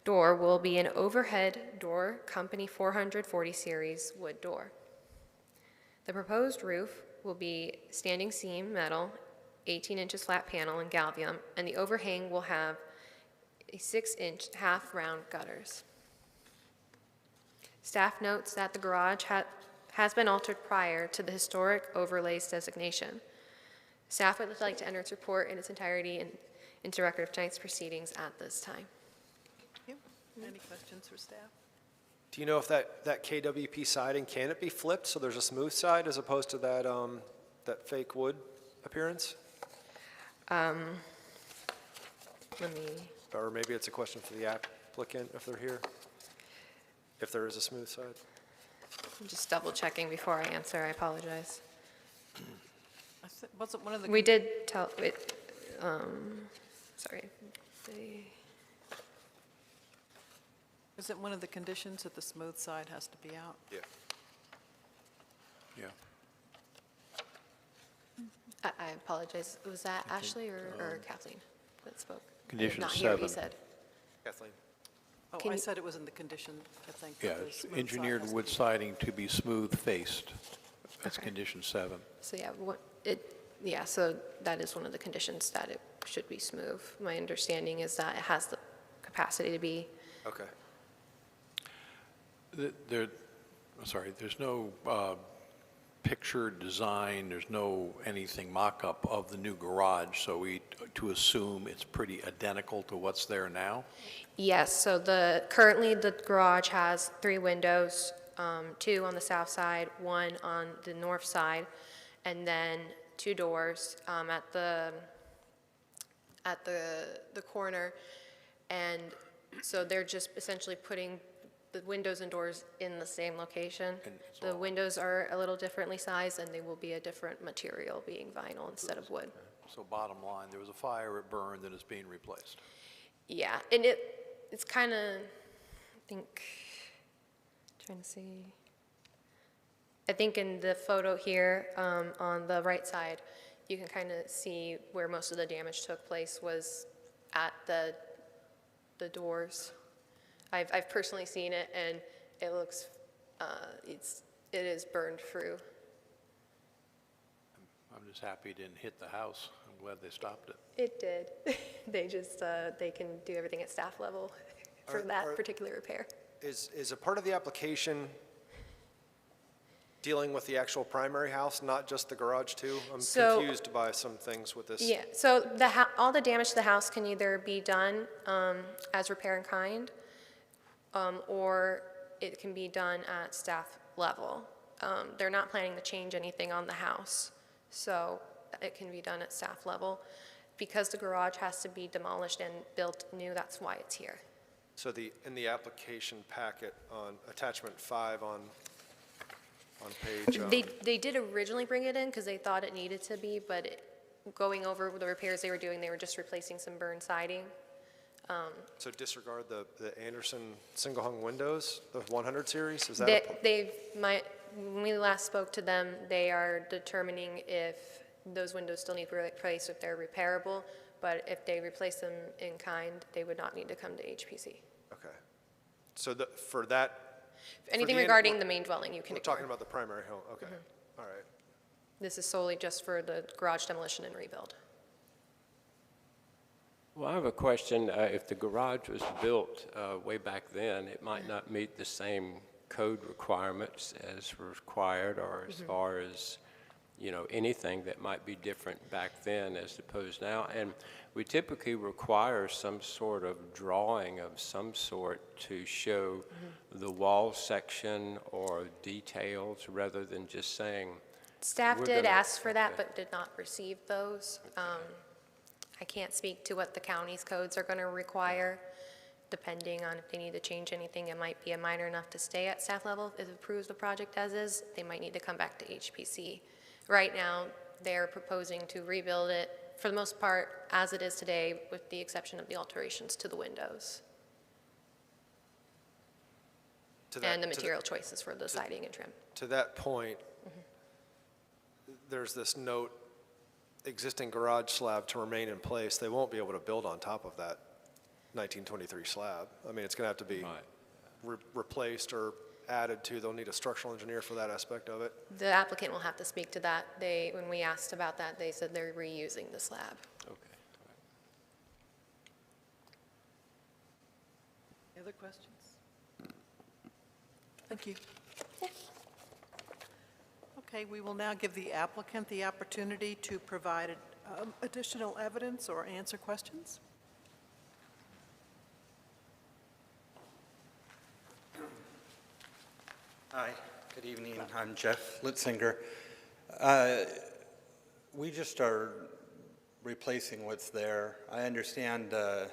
Speaker 5: door will be an overhead door company 440 series wood door. The proposed roof will be standing seam metal, 18 inches flat panel and galvanum, and the overhang will have a 6-inch half-round gutters. Staff notes that the garage has been altered prior to the historic overlays designation. Staff would like to enter its report in its entirety and into record of tonight's proceedings at this time.
Speaker 1: Thank you. Any questions for staff?
Speaker 8: Do you know if that KWP siding, can it be flipped so there's a smooth side as opposed to that, that fake wood appearance?
Speaker 5: Let me,
Speaker 8: Or maybe it's a question for the applicant if they're here, if there is a smooth side.
Speaker 5: I'm just double checking before I answer, I apologize.
Speaker 1: Wasn't one of the...
Speaker 5: We did tell, it, sorry.
Speaker 1: Isn't one of the conditions that the smooth side has to be out?
Speaker 8: Yeah.
Speaker 3: Yeah.
Speaker 5: I apologize. Was that Ashley or Kathleen that spoke?
Speaker 3: Condition
Speaker 5: Not here, he
Speaker 3: 7.
Speaker 5: said.
Speaker 8: Kathleen?
Speaker 1: Oh,
Speaker 5: Can
Speaker 1: I
Speaker 5: you-
Speaker 1: said it was in the condition, I think.
Speaker 3: Yeah,
Speaker 1: that the
Speaker 3: it's
Speaker 1: smooth side
Speaker 3: engineered
Speaker 1: has to
Speaker 3: wood
Speaker 1: be-
Speaker 3: siding to be smooth faced. That's
Speaker 5: Okay.
Speaker 3: condition 7.
Speaker 5: So yeah, so that is one of the conditions, that it should be smooth. My understanding is that it has the capacity to be.
Speaker 8: Okay.
Speaker 3: There's no picture design, there's no anything mock-up of the new garage, so to assume it's pretty identical to what's there now?
Speaker 5: Yes, so currently the garage has 3 windows, 2 on the south side, 1 on the north side, and then 2 doors at the corner. And so they're just essentially putting the windows and doors in the same location.
Speaker 3: And it's
Speaker 5: The
Speaker 3: all-
Speaker 5: windows are a little differently sized, and they will be a different material, being vinyl instead of wood.
Speaker 3: So bottom line, there was a fire, it burned, and it's being replaced.
Speaker 5: Yeah, and it's kind of, think, trying to see. I think in the photo here, on the right side, you can kind of see where most of the damage took place was at the doors. I've personally seen it, and it looks, it is burned through.
Speaker 3: I'm just happy it didn't hit the house. I'm glad they stopped it.
Speaker 5: It did. They just, they can do everything at staff level for that particular repair.
Speaker 8: Is a part of the application dealing with the actual primary house, not just the garage too? I'm
Speaker 5: So-
Speaker 8: confused by some things with this.
Speaker 5: Yeah, so all the damage to the house can either be done as repair in kind, or it can be done at staff level. They're not planning to change anything on the house, so it can be done at staff level. Because the garage has to be demolished and built new, that's why it's here.
Speaker 8: So in the application packet on attachment 5 on page,
Speaker 5: They did originally bring it in because they thought it needed to be, but going over the repairs they were doing, they were just replacing some burned siding.
Speaker 8: so disregard the Anderson single hung windows, the 100 series, is that?
Speaker 5: When we last spoke to them, they are determining if those windows still need to be replaced, if they're repairable, but if they replace them in kind, they would not need to come to HPC.
Speaker 8: Okay. So for that.
Speaker 5: Anything
Speaker 8: the
Speaker 5: regarding the main dwelling, you can
Speaker 8: We're
Speaker 5: ignore.
Speaker 8: talking about the primary home, okay, all right.
Speaker 5: This is solely just for the garage demolition and rebuild.
Speaker 9: Well, I have a question. If the garage was built way back then, it might not meet the same code requirements as required, or as far as, you know, anything that might be different back then as opposed now. And we typically require some sort of drawing of some sort to show the wall section or details, rather than just saying.
Speaker 5: Staff
Speaker 9: We're
Speaker 5: did
Speaker 9: gonna-
Speaker 5: ask for that,
Speaker 9: okay.
Speaker 5: but did not receive those. I can't speak to what the county's codes are going to require. Depending on if they need to change anything, it might be a minor enough to stay at staff level. If it approves the project as is, they might need to come back to HPC. Right now, they're proposing to rebuild it, for the most part, as it is today, with the exception of the alterations to the windows and the material choices for the siding and trim.
Speaker 8: To that point, there's this note, existing garage slab to remain in place. They won't be able to build on top of that 1923 slab. I mean, it's going to have to be replaced or added to. They'll need a structural engineer for that aspect of it.
Speaker 5: The applicant will have to speak to that. When we asked about that, they said they're reusing the slab.
Speaker 9: Okay.
Speaker 1: Any other questions? Thank you. Okay, we will now give the applicant the opportunity to provide additional evidence or answer questions.
Speaker 14: Hi, good evening. I'm Jeff Litzinger. We just are replacing what's there. I understand the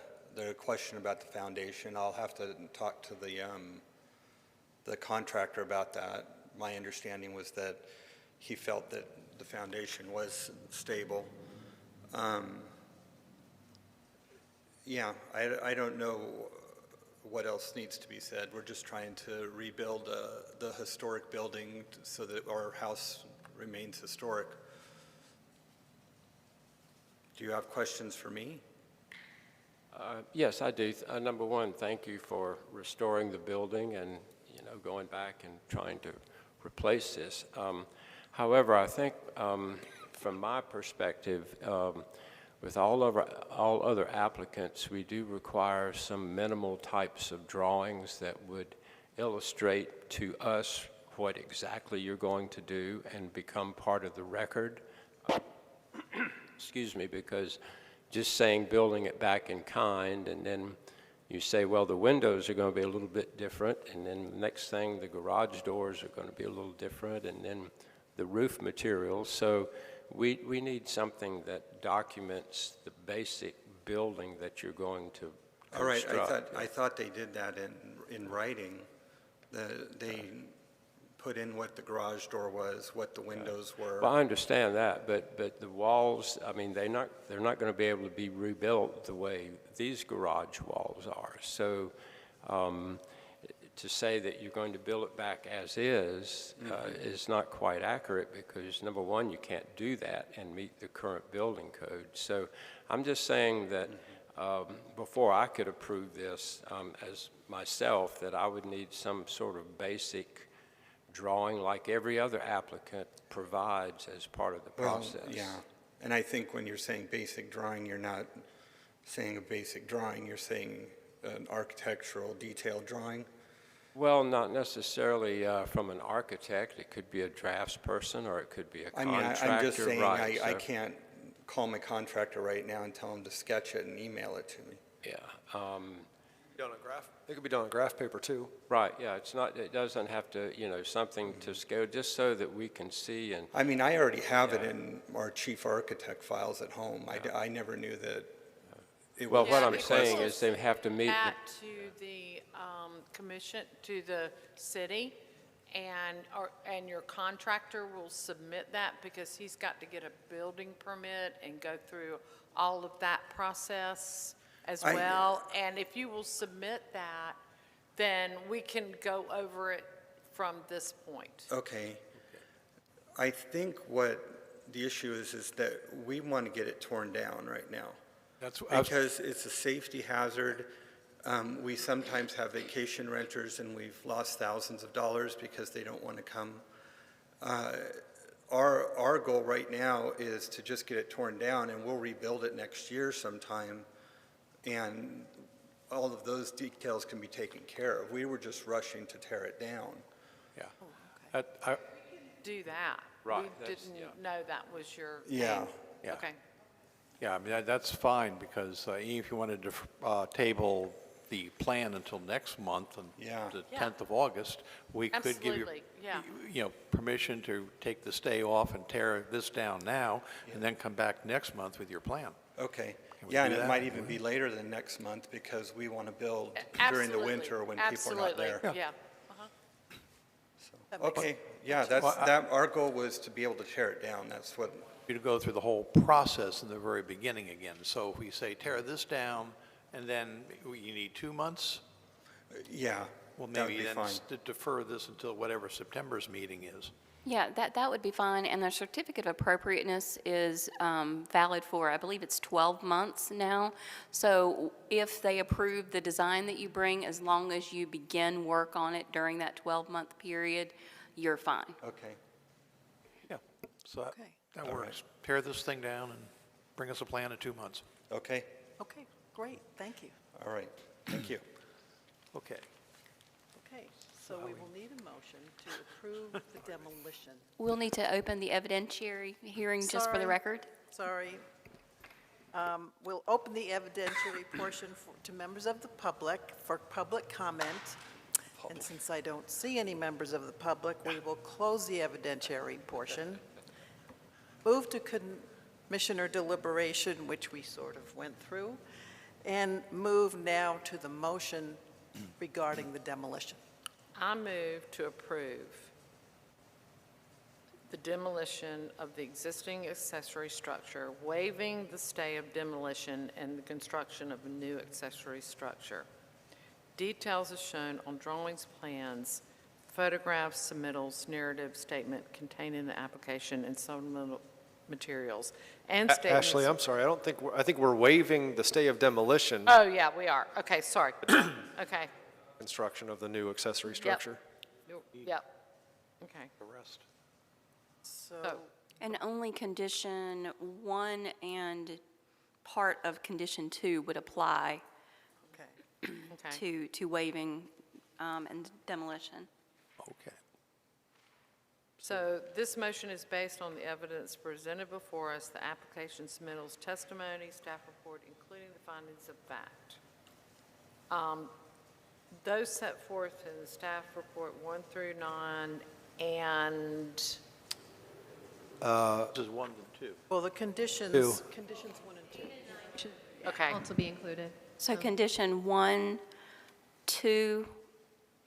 Speaker 14: question about the foundation. I'll have to talk to the contractor about that. My understanding was that he felt that the foundation was stable. Yeah, I don't know what else needs to be said. We're just trying to rebuild the historic building so that our house remains historic. Do you have questions for me?
Speaker 9: Yes, I do. Number one, thank you for restoring the building and, you know, going back and trying to replace this. However, I think from my perspective, with all other applicants, we do require some minimal types of drawings that would illustrate to us what exactly you're going to do and become part of the record. Excuse me, because just saying building it back in kind, and then you say, well, the windows are going to be a little bit different, and then the next thing, the garage doors are going to be a little different, and then the roof materials. So we need something that documents the basic building that you're going to
Speaker 14: All right,
Speaker 9: construct.
Speaker 14: I thought they did that in writing. They put in what the garage door was, what the windows were.
Speaker 9: Well, I understand that, but the walls, I mean, they're not going to be able to be rebuilt the way these garage walls are. So to say that you're going to build it back as is not quite accurate, because number one, you can't do that and meet the current building code. So I'm just saying that before I could approve this as myself, that I would need some sort of basic drawing like every other applicant provides as part of the process.
Speaker 14: Yeah, and I think when you're saying basic drawing, you're not saying a basic drawing, you're saying an architectural detailed drawing.
Speaker 9: Well, not necessarily from an architect. It could be a draftsperson, or it could be a
Speaker 14: I mean,
Speaker 9: contractor.
Speaker 14: I'm just saying,
Speaker 9: right,
Speaker 14: I
Speaker 9: so-
Speaker 14: can't call my contractor right now and tell him to sketch it and email it to me.
Speaker 9: Yeah.
Speaker 8: Done on graph? It could be done on graph paper too.
Speaker 9: Right, yeah, it's not, it doesn't have to, something to scale, just so that we can see and,
Speaker 14: I mean, I already have it in our chief architect files at home. I never knew that it
Speaker 9: well,
Speaker 14: was
Speaker 9: what I'm
Speaker 14: requested.
Speaker 9: saying is they have to meet,
Speaker 4: That to the commission, to the city, and your contractor will submit that, because he's got to get a building permit and go through all of that process as
Speaker 14: I-
Speaker 4: well. And if you will submit that, then we can go over it from this point.
Speaker 14: Okay. I think what the issue is that we want to get it torn down right now. Because it's a safety hazard. We sometimes have vacation renters, and we've lost thousands of dollars because they don't want to come. Our goal right now is to just get it torn down, and we'll rebuild it next year sometime, and all of those details can be taken care of. We were just rushing to tear it down.
Speaker 3: Yeah.
Speaker 4: Do that.
Speaker 9: Right,
Speaker 4: We
Speaker 9: that's-
Speaker 4: didn't know that was your.
Speaker 14: Yeah.
Speaker 4: aim.
Speaker 3: Yeah.
Speaker 4: Okay.
Speaker 3: Yeah, I mean, that's fine, because if you wanted to table the plan until next month, on
Speaker 14: Yeah.
Speaker 3: the
Speaker 4: Yeah.
Speaker 3: 10th of August, we could give you,
Speaker 4: Absolutely, yeah.
Speaker 3: permission to take the stay off and tear this down now, and then come back next month with your plan.
Speaker 14: Okay.
Speaker 3: Can we
Speaker 14: Yeah,
Speaker 3: do
Speaker 14: and it
Speaker 3: that?
Speaker 14: might even be later than next month, because we want to build during the
Speaker 4: Absolutely,
Speaker 14: winter when people are not there.
Speaker 4: Absolutely, yeah.
Speaker 1: That makes
Speaker 14: Okay, yeah, our goal was to be able to tear it down. That's what,
Speaker 3: You to go through the whole process in the very beginning again. So if we say tear this down, and then you need 2 months,
Speaker 14: yeah,
Speaker 3: well,
Speaker 14: that would
Speaker 3: maybe
Speaker 14: be
Speaker 3: then
Speaker 14: fine.
Speaker 3: defer this until whatever September's meeting is.
Speaker 13: Yeah, that would be fine, and the certificate of appropriateness is valid for, I believe it's 12 months now. So if they approve the design that you bring, as long as you begin work on it during that 12-month period, you're fine.
Speaker 14: Okay.
Speaker 3: Yeah, so
Speaker 1: Okay.
Speaker 3: that
Speaker 14: All
Speaker 3: works. Tear this thing down and bring us a plan in 2 months.
Speaker 14: Okay,
Speaker 1: Okay, great, thank you.
Speaker 14: all right, thank you.
Speaker 3: Okay.
Speaker 1: Okay, so we will need a motion to approve the demolition.
Speaker 13: We'll need to open the evidentiary hearing just for the
Speaker 1: Sorry.
Speaker 13: record.
Speaker 1: Sorry. We'll open the evidentiary portion to members of the public for public comment. And since I don't see any members of the public, we will close the evidentiary portion. Move to commissioner deliberation, which we sort of went through, and move now to the motion regarding the demolition.
Speaker 4: I move to approve the demolition of the existing accessory structure, waiving the stay of demolition and the construction of a new accessory structure. Details as shown on drawings, plans, photographs, submittals, narrative statement contained in the application and supplemental materials, and statements.
Speaker 8: Ashley, I'm sorry, I think we're waiving the stay of demolition
Speaker 4: Oh, yeah, we are. Okay, sorry. Okay.
Speaker 8: construction of the new accessory structure.
Speaker 4: Yep. Okay.
Speaker 3: The rest.
Speaker 1: So,
Speaker 13: And only condition 1 and part of condition 2 would apply
Speaker 1: okay.
Speaker 4: Okay.
Speaker 13: to waiving and demolition.
Speaker 3: Okay.
Speaker 4: So this motion is based on the evidence presented before us, the application submittals, testimony, staff report, including the findings of fact. Those set forth in the staff report 1 through 9 and,
Speaker 3: This is 1 and 2.
Speaker 1: Well, the conditions,
Speaker 8: Two.
Speaker 1: conditions 1 and 2.
Speaker 4: okay.
Speaker 10: Also be included.
Speaker 13: So condition 1, 2,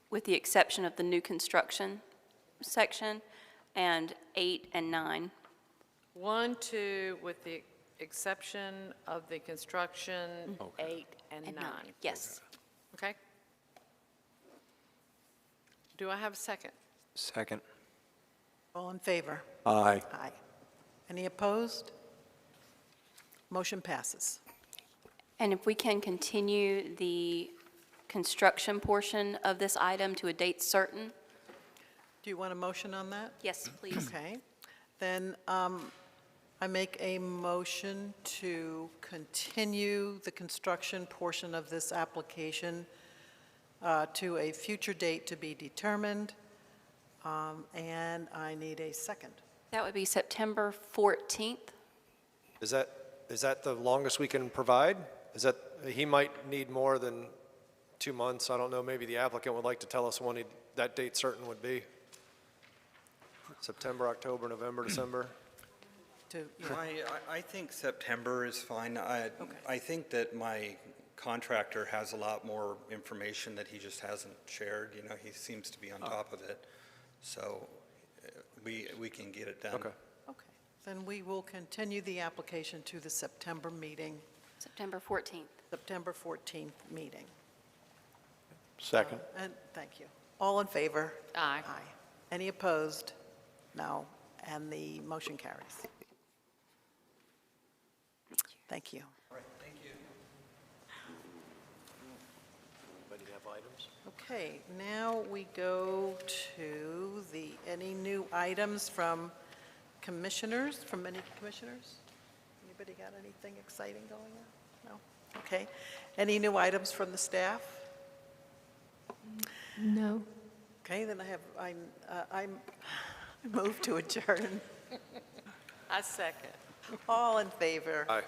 Speaker 13: with the exception of the new construction section, and 8 and 9.
Speaker 4: 1, 2, with the exception of the construction, 8 and 9.
Speaker 13: Yes.
Speaker 4: Okay? Do I have a second?
Speaker 11: Second.
Speaker 1: All in favor?
Speaker 3: Aye.
Speaker 1: Aye. Any opposed? Motion passes.
Speaker 13: And if we can continue the construction portion of this item to a date certain?
Speaker 1: Do you want a motion on that?
Speaker 13: Yes, please.
Speaker 1: Okay. Then I make a motion to continue the construction portion of this application to a future date to be determined, and I need a second.
Speaker 13: That would be September 14th.
Speaker 8: Is that the longest we can provide? Is that, he might need more than 2 months. I don't know, maybe the applicant would like to tell us when that date certain would be. September, October, November, December?
Speaker 14: I think September is fine. I think that my contractor has a lot more information that he just hasn't shared. You know, he seems to be on top of it. So we can get it done.
Speaker 8: Okay.
Speaker 1: Okay. Then we will continue the application to the September meeting,
Speaker 13: September 14th.
Speaker 1: September 14th meeting.
Speaker 3: Second.
Speaker 1: And thank you. All in favor?
Speaker 4: Aye.
Speaker 1: Aye. Any opposed? No. And the motion carries. Thank you.
Speaker 3: Anybody have items?
Speaker 1: Okay, now we go to any new items from commissioners, from any commissioners? Anybody got anything exciting going on? No? Okay. Any new items from the staff?
Speaker 10: No.
Speaker 1: Okay, then I move to adjourn.
Speaker 4: I second.
Speaker 1: All in favor?
Speaker 8: Aye.